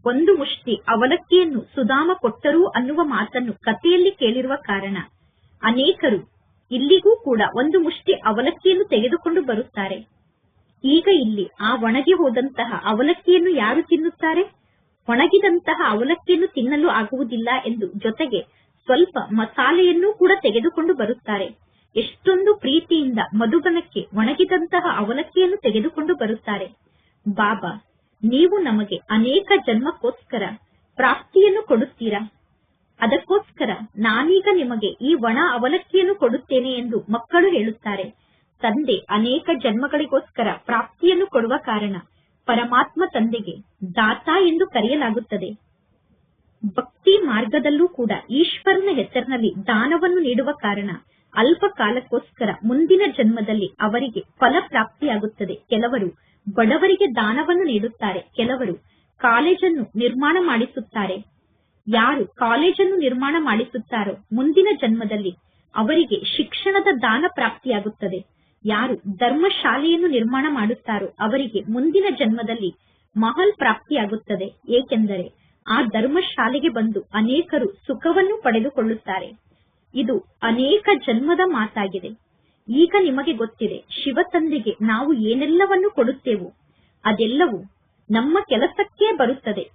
1 ಮುಷ್ಟಿ ಅವಲಕ್ಕಿಯನ್ನು ಸುಧಾಮ ಕೊಟ್ಟರು ಅನ್ನುವ ಮಾತನ್ನು ಕಥೆಯಲ್ಲಿ ಕೇಳಿರುವ ಕಾರಣ ಅನೇಕರು ಇಲ್ಲಿಗೂ ಕೂಡ 1 ಮುಷ್ಟಿ ಅವಲಕ್ಕಿಯನ್ನು ತೆಗೆದುಕೊಂಡು ಬರುತ್ತಾರೆ. ಈಗ ಇಲ್ಲಿ ಆ ಒಣಗಿ ಹೋದಂತಹ ಅವಲಕ್ಕಿಯನ್ನು ಯಾರು ತಿನ್ನುತ್ತಾರೆ? ಒಣಗಿದಂತಹ ಅವಲಕ್ಕಿಯನ್ನು ತಿನ್ನಲು ಆಗುವುದಿಲ್ಲ ಎಂದು ಜೊತೆಗೆ ಸ್ವಲ್ಪ ಮಸಾಲೆಯನ್ನು ಕೂಡ ತೆಗೆದುಕೊಂಡು ಬರುತ್ತಾರೆ. ಎಷ್ಟೊಂದು ಪ್ರೀತಿಯಿಂದ ಮಧುಬನಕ್ಕೆ ಒಣಗಿದಂತಹ ಅವಲಕ್ಕಿಯನ್ನು ತೆಗೆದುಕೊಂಡು ಬರುತ್ತಾರೆ. ಬಾಬಾ, ನೀವು ನಮಗೆ ಅನೇಕ ಜನ್ಮಕ್ಕೋಸ್ಕರ ಪ್ರಾಪ್ತಿಯನ್ನು ಕೊಡುತ್ತೀರಾ, ಅದಕ್ಕೋಸ್ಕರ ನಾನೀಗ ನಿಮಗೆ ಈ ಒಣ ಅವಲಕ್ಕಿಯನ್ನು ಕೊಡುತ್ತೇನೆ ಎಂದು ಮಕ್ಕಳು ಹೇಳುತ್ತಾರೆ. ತಂದೆ ಅನೇಕ ಜನ್ಮಗಳಿಗೋಸ್ಕರ ಪ್ರಾಪ್ತಿಯನ್ನು ಕೊಡುವ ಕಾರಣ ಪರಮಾತ್ಮ ತಂದೆಗೆ ದಾತ ಎಂದು ಕರೆಯಲಾಗುತ್ತದೆ. ಭಕ್ತಿ ಮಾರ್ಗದಲ್ಲೂ ಕೂಡ ಈಶ್ವರನ ಹೆಸರಿನಲ್ಲಿ ದಾನವನ್ನು ನೀಡುವ ಕಾರಣ ಅಲ್ಪ ಕಾಲಕ್ಕೋಸ್ಕರ ಮುಂದಿನ ಜನ್ಮದಲ್ಲಿ ಅವರಿಗೆ ಫಲ ಪ್ರಾಪ್ತಿಯಾಗುತ್ತದೆ. ಕೆಲವರು ಬಡವರಿಗೆ ದಾನವನ್ನು ನೀಡುತ್ತಾರೆ, ಕೆಲವರು ಕಾಲೇಜನ್ನು ನಿರ್ಮಾಣ ಮಾಡಿಸುತ್ತಾರೆ. ಯಾರು ಕಾಲೇಜನ್ನು ನಿರ್ಮಾಣ ಮಾಡಿಸುತ್ತಾರೋ ಮುಂದಿನ ಜನ್ಮದಲ್ಲಿ ಅವರಿಗೆ ಶಿಕ್ಷಣದ ದಾನ ಪ್ರಾಪ್ತಿಯಾಗುತ್ತದೆ. ಯಾರು ಧರ್ಮಶಾಲೆಯನ್ನು ನಿರ್ಮಾಣ ಮಾಡುತ್ತಾರೋ ಅವರಿಗೆ ಮುಂದಿನ ಜನ್ಮದಲ್ಲಿ ಮಹಲ್ ಪ್ರಾಪ್ತಿಯಾಗುತ್ತದೆ. ಏಕೆಂದರೆ ಆ ಧರ್ಮಶಾಲೆಗೆ ಬಂದು ಅನೇಕರು ಸುಖವನ್ನು ಪಡೆದುಕೊಳ್ಳುತ್ತಾರೆ. ಇದು ಅನೇಕ ಜನ್ಮದ ಮಾತಾಗಿದೆ. ಈಗ ನಿಮಗೆ ಗೊತ್ತಿದೆ, ಶಿವ ತಂದೆಗೆ ನಾವು ಏನೆಲ್ಲವನ್ನು ಕೊಡುತ್ತೇವೋ ಅದೆಲ್ಲವೂ ನಮ್ಮ ಕೆಲಸಕ್ಕೇ ಬರುತ್ತದೆ.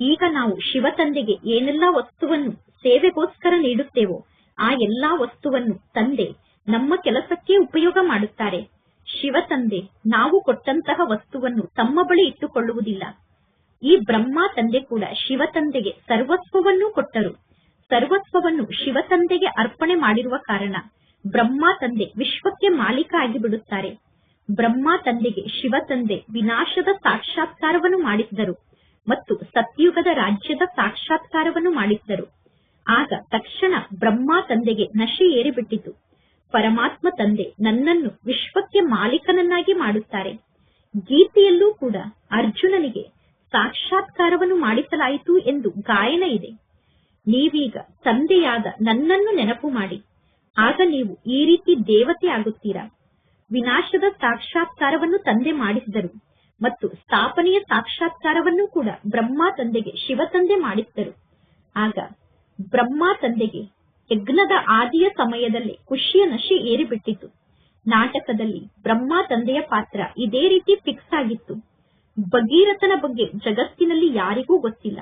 ಈಗ ನಾವು ಶಿವ ತಂದೆಗೆ ಏನೆಲ್ಲ ವಸ್ತುವನ್ನು ಸೇವೆಗೋಸ್ಕರ ನೀಡುತ್ತೇವೋ ಆ ಎಲ್ಲಾ ವಸ್ತುವನ್ನು ತಂದೆ ನಮ್ಮ ಕೆಲಸಕ್ಕೆ ಉಪಯೋಗ ಮಾಡುತ್ತಾರೆ. ಶಿವ ತಂದೆ ನಾವು ಕೊಟ್ಟಂತಹ ವಸ್ತುವನ್ನು ತಮ್ಮ ಬಳಿ ಇಟ್ಟುಕೊಳ್ಳುವುದಿಲ್ಲ. ಈ ಬ್ರಹ್ಮ ತಂದೆ ಕೂಡ ಶಿವ ತಂದೆಗೆ ಸರ್ವಸ್ವವನ್ನು ಕೊಟ್ಟರು. ಸರ್ವಸ್ವವನ್ನು ಶಿವ ತಂದೆಗೆ ಅರ್ಪಣೆ ಮಾಡಿರುವ ಕಾರಣ ಬ್ರಹ್ಮ ತಂದೆ ವಿಶ್ವಕ್ಕೆ ಮಾಲೀಕ ಆಗಿಬಿಡುತ್ತಾರೆ. ಬ್ರಹ್ಮ ತಂದೆಗೆ ಶಿವ ತಂದೆ ವಿನಾಶದ ಸಾಕ್ಷಾತ್ಕಾರವನ್ನು ಮಾಡಿದ್ದರು ಮತ್ತು ಸತ್ಯುಗದ ರಾಜ್ಯದ ಸಾಕ್ಷಾತ್ಕಾರವನ್ನು ಮಾಡಿದ್ದರು. ಆಗ ತಕ್ಷಣ ಬ್ರಹ್ಮ ತಂದೆಗೆ ನಶೆ ಏರಿಬಿಟ್ಟಿತು. ಪರಮಾತ್ಮ ತಂದೆ ನನ್ನನ್ನು ವಿಶ್ವಕ್ಕೆ ಮಾಲೀಕನನ್ನಾಗಿ ಮಾಡುತ್ತಾರೆ. ಗೀತೆಯಲ್ಲೂ ಕೂಡ ಅರ್ಜುನನಿಗೆ ಸಾಕ್ಷಾತ್ಕಾರವನ್ನು ಮಾಡಿಸಲಾಯಿತು ಎಂದು ಗಾಯನ ಇದೆ. ನೀವೀಗ ತಂದೆಯಾದ ನನ್ನನ್ನು ನೆನಪು ಮಾಡಿ. ಆಗ ನೀವು ಈ ರೀತಿ ದೇವತೆ ಆಗುತ್ತೀರಾ. ವಿನಾಶದ ಸಾಕ್ಷಾತ್ಕಾರವನ್ನು ತಂದೆ ಮಾಡಿಸಿದರು ಮತ್ತು ಸ್ಥಾಪನೆಯ ಸಾಕ್ಷಾತ್ಕಾರವನ್ನು ಕೂಡ ಬ್ರಹ್ಮ ತಂದೆಗೆ ಶಿವ ತಂದೆ ಮಾಡಿಸಿದರು. ಆಗ ಬ್ರಹ್ಮ ತಂದೆಗೆ ಯಜ್ಞದ ಆದಿಯ ಸಮಯದಲ್ಲಿ ಖುಷಿಯ ನಶೆ ಏರಿಬಿಟ್ಟಿತು. ನಾಟಕದಲ್ಲಿ ಬ್ರಹ್ಮ ತಂದೆಯ ಪಾತ್ರ ಇದೇ ರೀತಿ ಫಿಕ್ಸ್ ಆಗಿತ್ತು. ಭಗೀರಥನ ಬಗ್ಗೆ ಜಗತ್ತಿನಲ್ಲಿ ಯಾರಿಗೂ ಗೊತ್ತಿಲ್ಲ.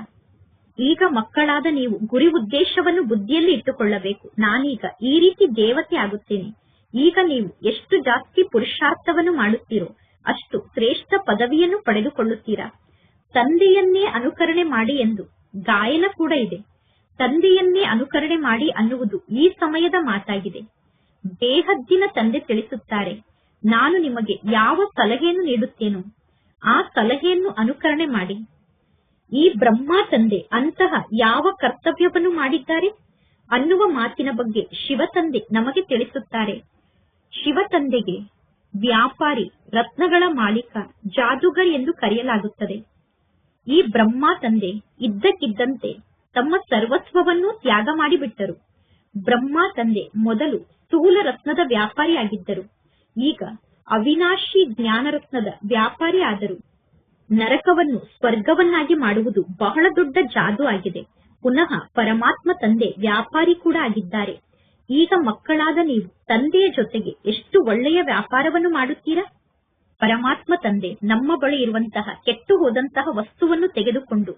ಈಗ ಮಕ್ಕಳಾದ ನೀವು ಗುರಿ ಉದ್ದೇಶವನ್ನು ಬುದ್ಧಿಯಲ್ಲಿ ಇಟ್ಟುಕೊಳ್ಳಬೇಕು. ನಾನೀಗ ಈ ರೀತಿ ದೇವತೆ ಆಗುತ್ತೇನೆ. ಈಗ ನೀವು ಎಷ್ಟು ಜಾಸ್ತಿ ಪುರುಷಾರ್ಥವನ್ನು ಮಾಡುತ್ತೀರೋ ಅಷ್ಟು ಶ್ರೇಷ್ಠ ಪದವಿಯನ್ನು ಪಡೆದುಕೊಳ್ಳುತ್ತೀರಾ. ತಂದೆಯನ್ನೇ ಅನುಕರಣೆ ಮಾಡಿ ಎಂದು ಗಾಯನ ಕೂಡ ಇದೆ. ತಂದೆಯನ್ನೇ ಅನುಕರಣೆ ಮಾಡಿ ಅನ್ನುವುದು ಈ ಸಮಯದ ಮಾತಾಗಿದೆ. ಬೇಹದ್ದಿನ ತಂದೆ ತಿಳಿಸುತ್ತಾರೆ, ನಾನು ನಿಮಗೆ ಯಾವ ಸಲಹೆಯನ್ನು ನೀಡುತ್ತೇನೋ ಆ ಸಲಹೆಯನ್ನು ಅನುಕರಣೆ ಮಾಡಿ. ಈ ಬ್ರಹ್ಮ ತಂದೆ ಅಂತಹ ಯಾವ ಕರ್ತವ್ಯವನ್ನು ಮಾಡಿದ್ದಾರೆ ಅನ್ನುವ ಮಾತಿನ ಬಗ್ಗೆ ಶಿವ ತಂದೆ ನಮಗೆ ತಿಳಿಸುತ್ತಾರೆ. ಶಿವ ತಂದೆಗೆ ವ್ಯಾಪಾರಿ, ರತ್ನಗಳ ಮಾಲೀಕ, ಜಾದೂಗರ್ ಎಂದು ಕರೆಯಲಾಗುತ್ತದೆ. ಈ ಬ್ರಹ್ಮ ತಂದೆ ಇದ್ದಕ್ಕಿದ್ದಂತೆ ತಮ್ಮ ಸರ್ವಸ್ವವನ್ನು ತ್ಯಾಗ ಮಾಡಿಬಿಟ್ಟರು. ಬ್ರಹ್ಮ ತಂದೆ ಮೊದಲು ಸ್ಥೂಲ ರತ್ನದ ವ್ಯಾಪಾರಿಯಾಗಿದ್ದರು. ಈಗ ಅವಿನಾಶಿ ಜ್ಞಾನರತ್ನದ ವ್ಯಾಪಾರಿ ಆದರು. ನರಕವನ್ನು ಸ್ವರ್ಗವನ್ನಾಗಿ ಮಾಡುವುದು ಬಹಳ ದೊಡ್ಡ ಜಾದು ಆಗಿದೆ. ಪುನಃ ಪರಮಾತ್ಮ ತಂದೆ ವ್ಯಾಪಾರಿ ಕೂಡ ಆಗಿದ್ದಾರೆ. ಈಗ ಮಕ್ಕಳಾದ ನೀವು ತಂದೆಯ ಜೊತೆಗೆ ಎಷ್ಟು ಒಳ್ಳೆಯ ವ್ಯಾಪಾರವನ್ನು ಮಾಡುತ್ತೀರಾ. ಪರಮಾತ್ಮ ತಂದೆ ನಮ್ಮ ಬಳಿ ಇರುವಂತಹ ಕೆಟ್ಟು ಹೋದಂತಹ ವಸ್ತುವನ್ನು ತೆಗೆದುಕೊಂಡು,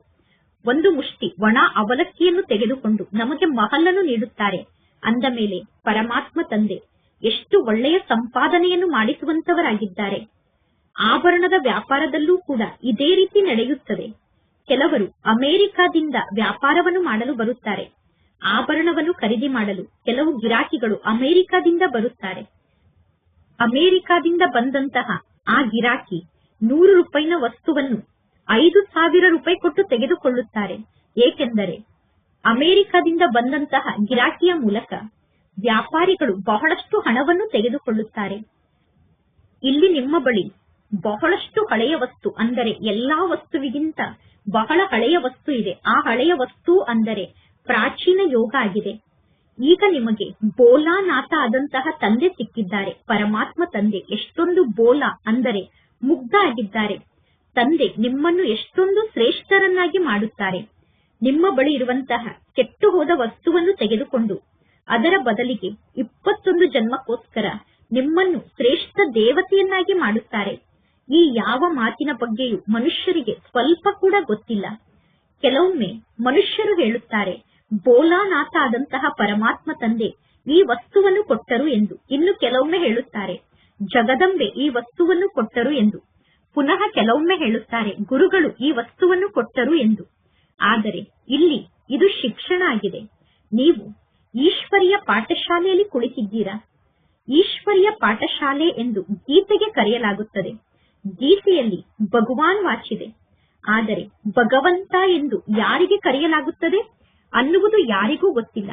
ಒಂದು ಮುಷ್ಟಿ ಒಣ ಅವಲಕ್ಕಿಯನ್ನು ತೆಗೆದುಕೊಂಡು ನಮಗೆ ಮಹಲನ್ನು ನೀಡುತ್ತಾರೆ. ಅಂದ ಮೇಲೆ ಪರಮಾತ್ಮ ತಂದೆ ಎಷ್ಟು ಒಳ್ಳೆಯ ಸಂಪಾದನೆಯನ್ನು ಮಾಡಿಸುವಂತವರಾಗಿದ್ದಾರೆ. ಆಭರಣದ ವ್ಯಾಪಾರದಲ್ಲೂ ಕೂಡ ಇದೇ ರೀತಿ ನಡೆಯುತ್ತದೆ. ಕೆಲವರು ಅಮೆರಿಕಾದಿಂದ ವ್ಯಾಪಾರವನ್ನು ಮಾಡಲು ಬರುತ್ತಾರೆ. ಆಭರಣವನ್ನು ಖರೀದಿ ಮಾಡಲು ಕೆಲವು ಗಿರಾಕಿಗಳು ಅಮೆರಿಕಾದಿಂದ ಬರುತ್ತಾರೆ. ಅಮೆರಿಕಾದಿಂದ ಬಂದಂತಹ ಆ ಗಿರಾಕಿ 100 ರೂಪಾಯಿನ ವಸ್ತುವನ್ನು 5,000 ರೂಪಾಯಿ ಕೊಟ್ಟು ತೆಗೆದುಕೊಳ್ಳುತ್ತಾರೆ. ಏಕೆಂದರೆ ಅಮೆರಿಕಾದಿಂದ ಬಂದಂತಹ ಗಿರಾಕಿಯ ಮೂಲಕ ವ್ಯಾಪಾರಿಗಳು ಬಹಳಷ್ಟು ಹಣವನ್ನು ತೆಗೆದುಕೊಳ್ಳುತ್ತಾರೆ. ಇಲ್ಲಿ ನಿಮ್ಮ ಬಳಿ ಬಹಳಷ್ಟು ಹಳೆಯ ವಸ್ತು, ಅಂದರೆ ಎಲ್ಲಾ ವಸ್ತುವಿಗಿಂತ ಬಹಳ ಹಳೆಯ ವಸ್ತು ಇದೆ. ಆ ಹಳೆಯ ವಸ್ತು ಅಂದರೆ ಪ್ರಾಚೀನ ಯೋಗ ಆಗಿದೆ. ಈಗ ನಿಮಗೆ ಬೋಲಾನಾಥ ಆದಂತಹ ತಂದೆ ಸಿಕ್ಕಿದ್ದಾರೆ. ಪರಮಾತ್ಮ ತಂದೆ ಎಷ್ಟೊಂದು ಬೋಲ ಅಂದರೆ ಮುಗ್ಧ ಆಗಿದ್ದಾರೆ. ತಂದೆ ನಿಮ್ಮನ್ನು ಎಷ್ಟೊಂದು ಶ್ರೇಷ್ಠರನ್ನಾಗಿ ಮಾಡುತ್ತಾರೆ. ನಿಮ್ಮ ಬಳಿ ಇರುವಂತಹ ಕೆಟ್ಟು ಹೋದ ವಸ್ತುವನ್ನು ತೆಗೆದುಕೊಂಡು ಅದರ ಬದಲಿಗೆ 21 ಜನ್ಮಕ್ಕೋಸ್ಕರ ನಿಮ್ಮನ್ನು ಶ್ರೇಷ್ಠ ದೇವತೆಯನ್ನಾಗಿ ಮಾಡುತ್ತಾರೆ. ಈ ಯಾವ ಮಾತಿನ ಬಗ್ಗೆಯೂ ಮನುಷ್ಯರಿಗೆ ಸ್ವಲ್ಪ ಕೂಡ ಗೊತ್ತಿಲ್ಲ. ಕೆಲವೊಮ್ಮೆ ಮನುಷ್ಯರು ಹೇಳುತ್ತಾರೆ, ಬೋಲಾನಾಥ ಆದಂತಹ ಪರಮಾತ್ಮ ತಂದೆ ಈ ವಸ್ತುವನ್ನು ಕೊಟ್ಟರು ಎಂದು. ಇನ್ನು ಕೆಲವೊಮ್ಮೆ ಹೇಳುತ್ತಾರೆ, ಜಗದಂಬೆ ಈ ವಸ್ತುವನ್ನು ಕೊಟ್ಟರು ಎಂದು. ಪುನಃ ಕೆಲವೊಮ್ಮೆ ಹೇಳುತ್ತಾರೆ, ಗುರುಗಳು ಈ ವಸ್ತುವನ್ನು ಕೊಟ್ಟರು ಎಂದು. ಆದರೆ ಇಲ್ಲಿ ಇದು ಶಿಕ್ಷಣ ಆಗಿದೆ. ನೀವು ಈಶ್ವರಿಯ ಪಾಠಶಾಲೆಯಲ್ಲಿ ಕುಳಿತಿದ್ದೀರಾ. ಈಶ್ವರಿಯ ಪಾಠಶಾಲೆ ಎಂದು ಗೀತೆಗೆ ಕರೆಯಲಾಗುತ್ತದೆ. ಗೀತೆಯಲ್ಲಿ ಭಗವಾನ್ ವಾಚಿದೆ. ಆದರೆ ಭಗವಂತ ಎಂದು ಯಾರಿಗೆ ಕರೆಯಲಾಗುತ್ತದೆ ಅನ್ನುವುದು ಯಾರಿಗೂ ಗೊತ್ತಿಲ್ಲ.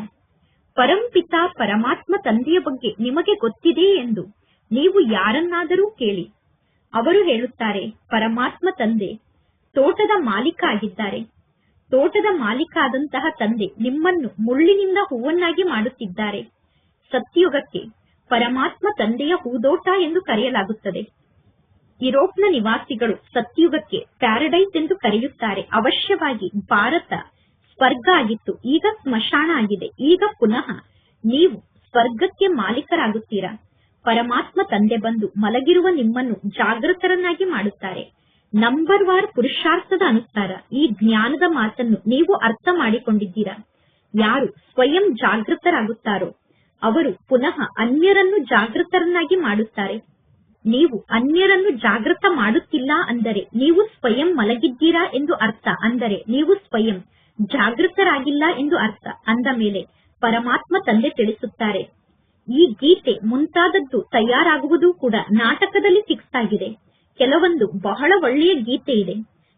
ಪರಂಪಿತ ಪರಮಾತ್ಮ ತಂದೆಯ ಬಗ್ಗೆ ನಿಮಗೆ ಗೊತ್ತಿದೆ ಎಂದು ನೀವು ಯಾರನ್ನಾದರೂ ಕೇಳಿ. ಅವರು ಹೇಳುತ್ತಾರೆ, ಪರಮಾತ್ಮ ತಂದೆ ತೋಟದ ಮಾಲೀಕ ಆಗಿದ್ದಾರೆ. ತೋಟದ ಮಾಲೀಕ ಆದಂತಹ ತಂದೆ ನಿಮ್ಮನ್ನು ಮುಳ್ಳಿನಿಂದ ಹೂವನ್ನಾಗಿ ಮಾಡುತ್ತಿದ್ದಾರೆ. ಸತ್ಯುಗಕ್ಕೆ ಪರಮಾತ್ಮ ತಂದೆಯ ಹೂದೋಟ ಎಂದು ಕರೆಯಲಾಗುತ್ತದೆ. ಯುರೋಪ್ನ ನಿವಾಸಿಗಳು ಸತ್ಯುಗಕ್ಕೆ ಪ್ಯಾರಡೈಸ್ ಎಂದು ಕರೆಯುತ್ತಾರೆ. ಅವಶ್ಯವಾಗಿ ಭಾರತ ಸ್ವರ್ಗ ಆಗಿತ್ತು, ಈಗ ಸ್ಮಶಾನ ಆಗಿದೆ. ಈಗ ಪುನಃ ನೀವು ಸ್ವರ್ಗಕ್ಕೆ ಮಾಲೀಕರಾಗುತ್ತೀರಾ. ಪರಮಾತ್ಮ ತಂದೆ ಬಂದು ಮಲಗಿರುವ ನಿಮ್ಮನ್ನು ಜಾಗೃತರನ್ನಾಗಿ ಮಾಡುತ್ತಾರೆ. ನಂಬರ್ ವಾರ್ ಪುರುಷಾರ್ಥದ ಅನುಸಾರ ಈ ಜ್ಞಾನದ ಮಾತನ್ನು ನೀವು ಅರ್ಥ ಮಾಡಿಕೊಂಡಿದ್ದೀರಾ. ಯಾರು ಸ್ವಯಂ ಜಾಗೃತರಾಗುತ್ತಾರೋ ಅವರು ಪುನಃ ಅನ್ಯರನ್ನು ಜಾಗೃತರನ್ನಾಗಿ ಮಾಡುತ್ತಾರೆ. ನೀವು ಅನ್ಯರನ್ನು ಜಾಗೃತ ಮಾಡುತ್ತಿಲ್ಲ ಅಂದರೆ ನೀವು ಸ್ವಯಂ ಮಲಗಿದ್ದೀರಾ ಎಂದು ಅರ್ಥ. ಅಂದರೆ ನೀವು ಸ್ವಯಂ ಜಾಗೃತರಾಗಿಲ್ಲ ಎಂದು ಅರ್ಥ. ಅಂದ ಮೇಲೆ ಪರಮಾತ್ಮ ತಂದೆ ತಿಳಿಸುತ್ತಾರೆ, ಈ ಗೀತೆ ಮುಂತಾದದ್ದು ತಯಾರಾಗುವುದು ಕೂಡ ನಾಟಕದಲ್ಲಿ ಫಿಕ್ಸ್ ಆಗಿದೆ. ಕೆಲವೊಂದು ಬಹಳ ಒಳ್ಳೆಯ ಗೀತೆ ಇದೆ.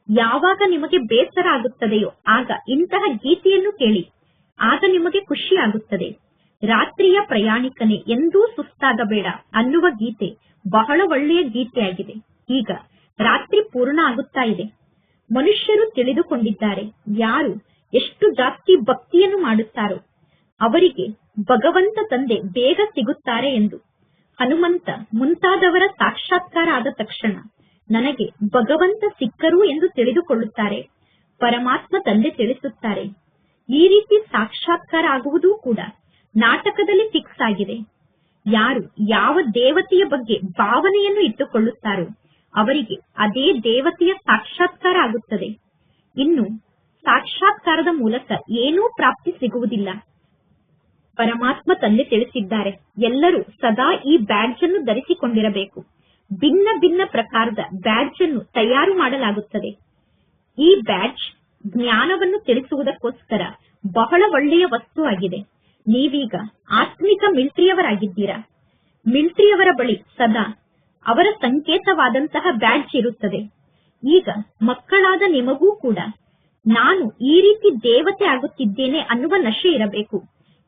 ಯಾವಾಗ ನಿಮಗೆ ಬೇಸರ ಆಗುತ್ತದೆಯೋ ಆಗ ಇಂತಹ ಗೀತೆಯನ್ನು ಕೇಳಿ, ಆಗ ನಿಮಗೆ ಖುಷಿ ಆಗುತ್ತದೆ. ರಾತ್ರಿಯ ಪ್ರಯಾಣಿಕನೇ ಎಂದೂ ಸುಸ್ತಾಗಬೇಡ ಅನ್ನುವ ಗೀತೆ ಬಹಳ ಒಳ್ಳೆಯ ಗೀತೆಯಾಗಿದೆ. ಈಗ ರಾತ್ರಿ ಪೂರ್ಣ ಆಗುತ್ತಾ ಇದೆ. ಮನುಷ್ಯರು ತಿಳಿದುಕೊಂಡಿದ್ದಾರೆ, ಯಾರು ಎಷ್ಟು ಜಾಸ್ತಿ ಭಕ್ತಿಯನ್ನು ಮಾಡುತ್ತಾರೋ ಅವರಿಗೆ ಭಗವಂತ ತಂದೆ ಬೇಗ ಸಿಗುತ್ತಾರೆ ಎಂದು ಹನುಮಂತ ಮುಂತಾದವರ ಸಾಕ್ಷಾತ್ಕಾರ ಆದ ತಕ್ಷಣ ನನಗೆ ಭಗವಂತ ಸಿಕ್ಕರು ಎಂದು ತಿಳಿದುಕೊಳ್ಳುತ್ತಾರೆ. ಪರಮಾತ್ಮ ತಂದೆ ತಿಳಿಸುತ್ತಾರೆ, ಈ ರೀತಿ ಸಾಕ್ಷಾತ್ಕಾರ ಆಗುವುದೂ ಕೂಡ ನಾಟಕದಲ್ಲಿ ಫಿಕ್ಸ್ ಆಗಿದೆ. ಯಾರು ಯಾವ ದೇವತೆಯ ಬಗ್ಗೆ ಭಾವನೆಯನ್ನು ಇಟ್ಟುಕೊಳ್ಳುತ್ತಾರೋ ಅವರಿಗೆ ಅದೇ ದೇವತೆಯ ಸಾಕ್ಷಾತ್ಕಾರ ಆಗುತ್ತದೆ. ಇನ್ನು ಸಾಕ್ಷಾತ್ಕಾರದ ಮೂಲಕ ಏನೂ ಪ್ರಾಪ್ತಿ ಸಿಗುವುದಿಲ್ಲ. ಪರಮಾತ್ಮ ತಂದೆ ತಿಳಿಸಿದ್ದಾರೆ, ಎಲ್ಲರೂ ಸದಾ ಈ ಬ್ಯಾಡ್ಜ್ ಅನ್ನು ಧರಿಸಿಕೊಂಡಿರಬೇಕು. ಭಿನ್ನ ಭಿನ್ನ ಪ್ರಕಾರದ ಬ್ಯಾಡ್ಜ್ ಅನ್ನು ತಯಾರು ಮಾಡಲಾಗುತ್ತದೆ. ಈ ಬ್ಯಾಡ್ಜ್ ಜ್ಞಾನವನ್ನು ತಿಳಿಸುವುದಕ್ಕೋಸ್ಕರ ಬಹಳ ಒಳ್ಳೆಯ ವಸ್ತು ಆಗಿದೆ. ನೀವೀಗ ಆತ್ಮಿಕ ಮಿಲಿಟರಿಯವರಾಗಿದ್ದೀರಾ. ಮಿಲಿಟರಿಯವರ ಬಳಿ ಸದಾ ಅವರ ಸಂಕೇತವಾದಂತಹ ಬ್ಯಾಡ್ಜ್ ಇರುತ್ತದೆ. ಈಗ ಮಕ್ಕಳಾದ ನಿಮಗೂ ಕೂಡ ನಾನು ಈ ರೀತಿ ದೇವತೆ ಆಗುತ್ತಿದ್ದೇನೆ ಅನ್ನುವ ನಶೆ ಇರಬೇಕು.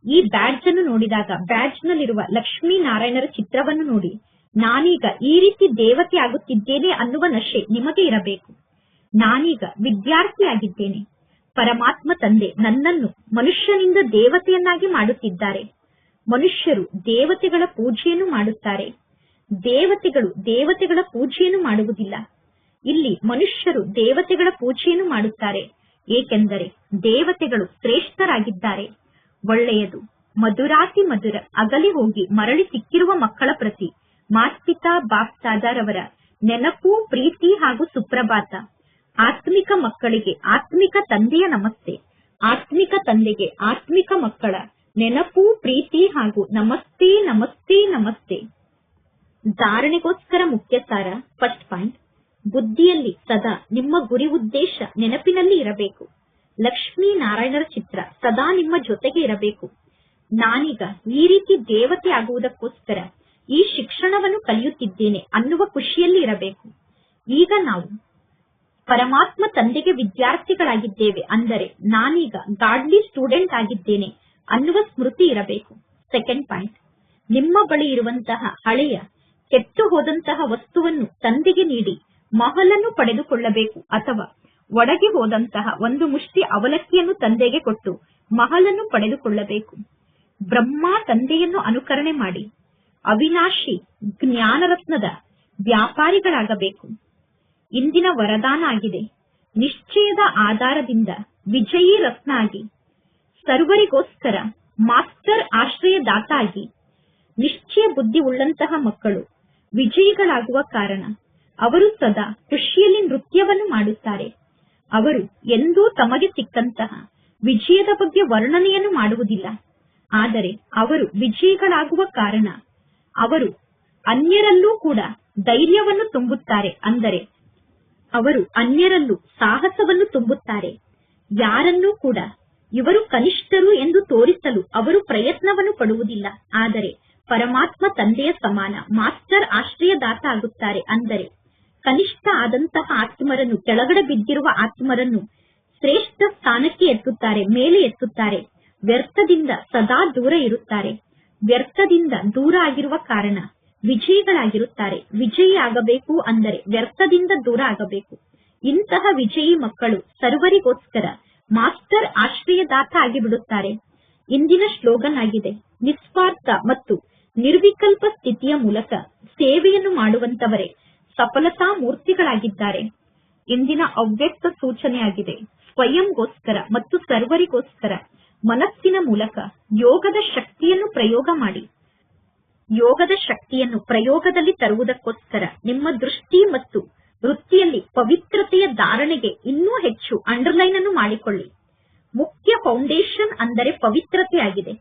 ಈ ಬ್ಯಾಡ್ಜ್ ಅನ್ನು ನೋಡಿದಾಗ ಬ್ಯಾಡ್ಜ್ ನಲ್ಲಿರುವ ಲಕ್ಷ್ಮೀನಾರಾಯಣರ ಚಿತ್ರವನ್ನು ನೋಡಿ ನಾನೀಗ ಈ ರೀತಿ ದೇವತೆ ಆಗುತ್ತಿದ್ದೇನೆ ಅನ್ನುವ ನಶೆ ನಿಮಗೆ ಇರಬೇಕು. ನಾನೀಗ ವಿದ್ಯಾರ್ಥಿಯಾಗಿದ್ದೇನೆ. ಪರಮಾತ್ಮ ತಂದೆ ನನ್ನನ್ನು ಮನುಷ್ಯನಿಂದ ದೇವತೆಯನ್ನಾಗಿ ಮಾಡುತ್ತಿದ್ದಾರೆ. ಮನುಷ್ಯರು ದೇವತೆಗಳ ಪೂಜೆಯನ್ನು ಮಾಡುತ್ತಾರೆ. ದೇವತೆಗಳು ದೇವತೆಗಳ ಪೂಜೆಯನ್ನು ಮಾಡುವುದಿಲ್ಲ. ಇಲ್ಲಿ ಮನುಷ್ಯರು ದೇವತೆಗಳ ಪೂಜೆಯನ್ನು ಮಾಡುತ್ತಾರೆ. ಏಕೆಂದರೆ ದೇವತೆಗಳು ಶ್ರೇಷ್ಠರಾಗಿದ್ದಾರೆ. ಒಳ್ಳೆಯದು. ಮಧುರಾತಿ ಮಧುರ ಅಗಲಿ ಹೋಗಿ ಮರಳಿ ಸಿಕ್ಕಿರುವ ಮಕ್ಕಳ ಪ್ರತಿ ಮಾಸ್ಪಿತಾ ಬಾಪ್ತಾದರವರ ನೆನಪು, ಪ್ರೀತಿ ಹಾಗೂ ಸುಪ್ರಭಾತ. ಆತ್ಮಿಕ ಮಕ್ಕಳಿಗೆ ಆತ್ಮಿಕ ತಂದೆಯ ನಮಸ್ತೆ. ಆತ್ಮಿಕ ತಂದೆಗೆ ಆತ್ಮಿಕ ಮಕ್ಕಳ ನೆನಪು, ಪ್ರೀತಿ ಹಾಗೂ ನಮಸ್ತೆ ನಮಸ್ತೆ ನಮಸ್ತೆ. ಧಾರಣೆಗೋಸ್ಕರ ಮುಖ್ಯ ಸಾರ. ಫಸ್ಟ್ ಪಾಯಿಂಟ್, ಬುದ್ಧಿಯಲ್ಲಿ ಸದಾ ನಿಮ್ಮ ಗುರಿ ಉದ್ದೇಶ ನೆನಪಿನಲ್ಲಿ ಇರಬೇಕು. ಲಕ್ಷ್ಮೀನಾರಾಯಣರ ಚಿತ್ರ ಸದಾ ನಿಮ್ಮ ಜೊತೆಗೆ ಇರಬೇಕು. ನಾನೀಗ ಈ ರೀತಿ ದೇವತೆ ಆಗುವುದಕ್ಕೋಸ್ಕರ ಈ ಶಿಕ್ಷಣವನ್ನು ಕಲಿಯುತ್ತಿದ್ದೇನೆ ಅನ್ನುವ ಖುಷಿಯಲ್ಲಿ ಇರಬೇಕು. ಈಗ ನಾವು ಪರಮಾತ್ಮ ತಂದೆಗೆ ವಿದ್ಯಾರ್ಥಿಗಳಾಗಿದ್ದೇವೆ ಅಂದರೆ ನಾನೀಗ ಗಾಡ್ಲಿ ಸ್ಟೂಡೆಂಟ್ ಆಗಿದ್ದೇನೆ ಅನ್ನುವ ಸ್ಮೃತಿ ಇರಬೇಕು. ಸೆಕೆಂಡ್ ಪಾಯಿಂಟ್, ನಿಮ್ಮ ಬಳಿ ಇರುವಂತಹ ಹಳೆಯ ಕೆಟ್ಟು ಹೋದಂತಹ ವಸ್ತುವನ್ನು ತಂದೆಗೆ ನೀಡಿ ಮಹಲನ್ನು ಪಡೆದುಕೊಳ್ಳಬೇಕು, ಅಥವಾ ಒಡಗಿ ಹೋದಂತಹ ಒಂದು ಮುಷ್ಟಿ ಅವಲಕ್ಕಿಯನ್ನು ತಂದೆಗೆ ಕೊಟ್ಟು ಮಹಲನ್ನು ಪಡೆದುಕೊಳ್ಳಬೇಕು. ಬ್ರಹ್ಮ ತಂದೆಯನ್ನು ಅನುಕರಣೆ ಮಾಡಿ ಅವಿನಾಶಿ ಜ್ಞಾನರತ್ನದ ವ್ಯಾಪಾರಿಗಳಾಗಬೇಕು. ಇಂದಿನ ವರದಾನ ಆಗಿದೆ. ನಿಶ್ಚಯದ ಆಧಾರದಿಂದ ವಿಜಯೀ ರತ್ನ ಆಗಿ, ಸರ್ವರಿಗೋಸ್ಕರ ಮಾಸ್ಟರ್ ಆಶ್ರಯದಾತ ಆಗಿ. ನಿಶ್ಚಯ ಬುದ್ಧಿ ಉಳ್ಳಂತಹ ಮಕ್ಕಳು ವಿಜಯಿಗಳಾಗುವ ಕಾರಣ ಅವರು ಸದಾ ಖುಷಿಯಲ್ಲಿ ನೃತ್ಯವನ್ನು ಮಾಡುತ್ತಾರೆ. ಅವರು ಎಂದೂ ತಮಗೆ ಸಿಕ್ಕಂತಹ ವಿಜಯದ ಬಗ್ಗೆ ವರ್ಣನೆಯನ್ನು ಮಾಡುವುದಿಲ್ಲ. ಆದರೆ ಅವರು ವಿಜಯಿಗಳಾಗುವ ಕಾರಣ ಅವರು ಅನ್ಯರಲ್ಲೂ ಕೂಡ ಧೈರ್ಯವನ್ನು ತುಂಬುತ್ತಾರೆ. ಅಂದರೆ ಅವರು ಅನ್ಯರಲ್ಲೂ ಸಾಹಸವನ್ನು ತುಂಬುತ್ತಾರೆ. ಯಾರನ್ನೂ ಕೂಡ ಇವರು ಕನಿಷ್ಠರು ಎಂದು ತೋರಿಸಲು ಅವರು ಪ್ರಯತ್ನವನ್ನು ಪಡುವುದಿಲ್ಲ. ಆದರೆ ಪರಮಾತ್ಮ ತಂದೆಯ ಸಮಾನ ಮಾಸ್ಟರ್ ಆಶ್ರಯದಾತ ಆಗುತ್ತಾರೆ. ಅಂದರೆ ಕನಿಷ್ಠ ಆದಂತಹ ಆತ್ಮರನ್ನು, ಕೆಳಗಡೆ ಬಿದ್ದಿರುವ ಆತ್ಮರನ್ನು ಶ್ರೇಷ್ಠ ಸ್ಥಾನಕ್ಕೆ ಎತ್ತುತ್ತಾರೆ, ಮೇಲೆ ಎತ್ತುತ್ತಾರೆ. ವ್ಯರ್ಥದಿಂದ ಸದಾ ದೂರ ಇರುತ್ತಾರೆ. ವ್ಯರ್ಥದಿಂದ ದೂರ ಆಗಿರುವ ಕಾರಣ ವಿಜಯಿಗಳಾಗಿರುತ್ತಾರೆ. ವಿಜಯಿ ಆಗಬೇಕು ಅಂದರೆ ವ್ಯರ್ಥದಿಂದ ದೂರ ಆಗಬೇಕು. ಇಂತಹ ವಿಜಯಿ ಮಕ್ಕಳು ಸರ್ವರಿಗೋಸ್ಕರ ಮಾಸ್ಟರ್ ಆಶ್ರಯದಾತ ಆಗಿಬಿಡುತ್ತಾರೆ. ಇಂದಿನ ಸ್ಲೋಗನ್ ಆಗಿದೆ, ನಿಸ್ವಾರ್ಥ ಮತ್ತು ನಿರ್ವಿಕಲ್ಪ ಸ್ಥಿತಿಯ ಮೂಲಕ ಸೇವೆಯನ್ನು ಮಾಡುವಂತವರೇ ಸಫಲತಾ ಮೂರ್ತಿಗಳಾಗಿದ್ದಾರೆ. ಇಂದಿನ ಅವ್ಯಕ್ತ ಸೂಚನೆಯಾಗಿದೆ, ಸ್ವಯಂಗೋಸ್ಕರ ಮತ್ತು ಸರ್ವರಿಗೋಸ್ಕರ ಮನಸ್ಸಿನ ಮೂಲಕ ಯೋಗದ ಶಕ್ತಿಯನ್ನು ಪ್ರಯೋಗ ಮಾಡಿ. ಯೋಗದ ಶಕ್ತಿಯನ್ನು ಪ್ರಯೋಗದಲ್ಲಿ ತರುವುದಕ್ಕೋಸ್ಕರ ನಿಮ್ಮ ದೃಷ್ಟಿ ಮತ್ತು ವೃತ್ತಿಯಲ್ಲಿ ಪವಿತ್ರತೆಯ ಧಾರಣೆಗೆ ಇನ್ನೂ ಹೆಚ್ಚು ಅಂಡರ್ಲೈನ್ ಅನ್ನು ಮಾಡಿಕೊಳ್ಳಿ. ಮುಖ್ಯ ಫೌಂಡೇಶನ್ ಅಂದರೆ ಪವಿತ್ರತೆ ಆಗಿದೆ.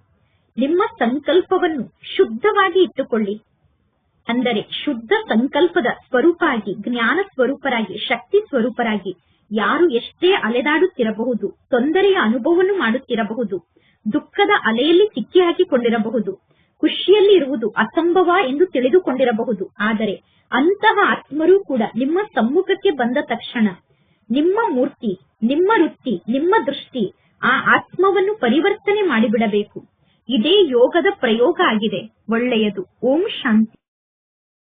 ನಿಮ್ಮ ಸಂಕಲ್ಪವನ್ನು ಶುದ್ಧವಾಗಿ ಇಟ್ಟುಕೊಳ್ಳಿ. ಅಂದರೆ ಶುದ್ಧ ಸಂಕಲ್ಪದ ಸ್ವರೂಪ ಆಗಿ, ಜ್ಞಾನ ಸ್ವರೂಪರಾಗಿ, ಶಕ್ತಿ ಸ್ವರೂಪರಾಗಿ. ಯಾರು ಎಷ್ಟೇ ಅಲೆದಾಡುತ್ತಿರಬಹುದು, ತೊಂದರೆಯ ಅನುಭವವನ್ನು ಮಾಡುತ್ತಿರಬಹುದು, ದುಃಖದ ಅಲೆಯಲ್ಲಿ ಸಿಕ್ಕಿ ಹಾಕಿಕೊಂಡಿರಬಹುದು, ಖುಷಿಯಲ್ಲಿ ಇರುವುದು ಅಸಂಭವ ಎಂದು ತಿಳಿದುಕೊಂಡಿರಬಹುದು. ಆದರೆ ಅಂತಹ ಆತ್ಮರೂ ಕೂಡ ನಿಮ್ಮ ಸಮ್ಮುಖಕ್ಕೆ ಬಂದ ತಕ್ಷಣ ನಿಮ್ಮ ಮೂರ್ತಿ, ನಿಮ್ಮ ವೃತ್ತಿ, ನಿಮ್ಮ ದೃಷ್ಟಿ ಆ ಆತ್ಮವನ್ನು ಪರಿವರ್ತನೆ ಮಾಡಿಬಿಡಬೇಕು. ಇದೇ ಯೋಗದ ಪ್ರಯೋಗ ಆಗಿದೆ. ಒಳ್ಳೆಯದು. ಓಂ ಶಾಂತಿ.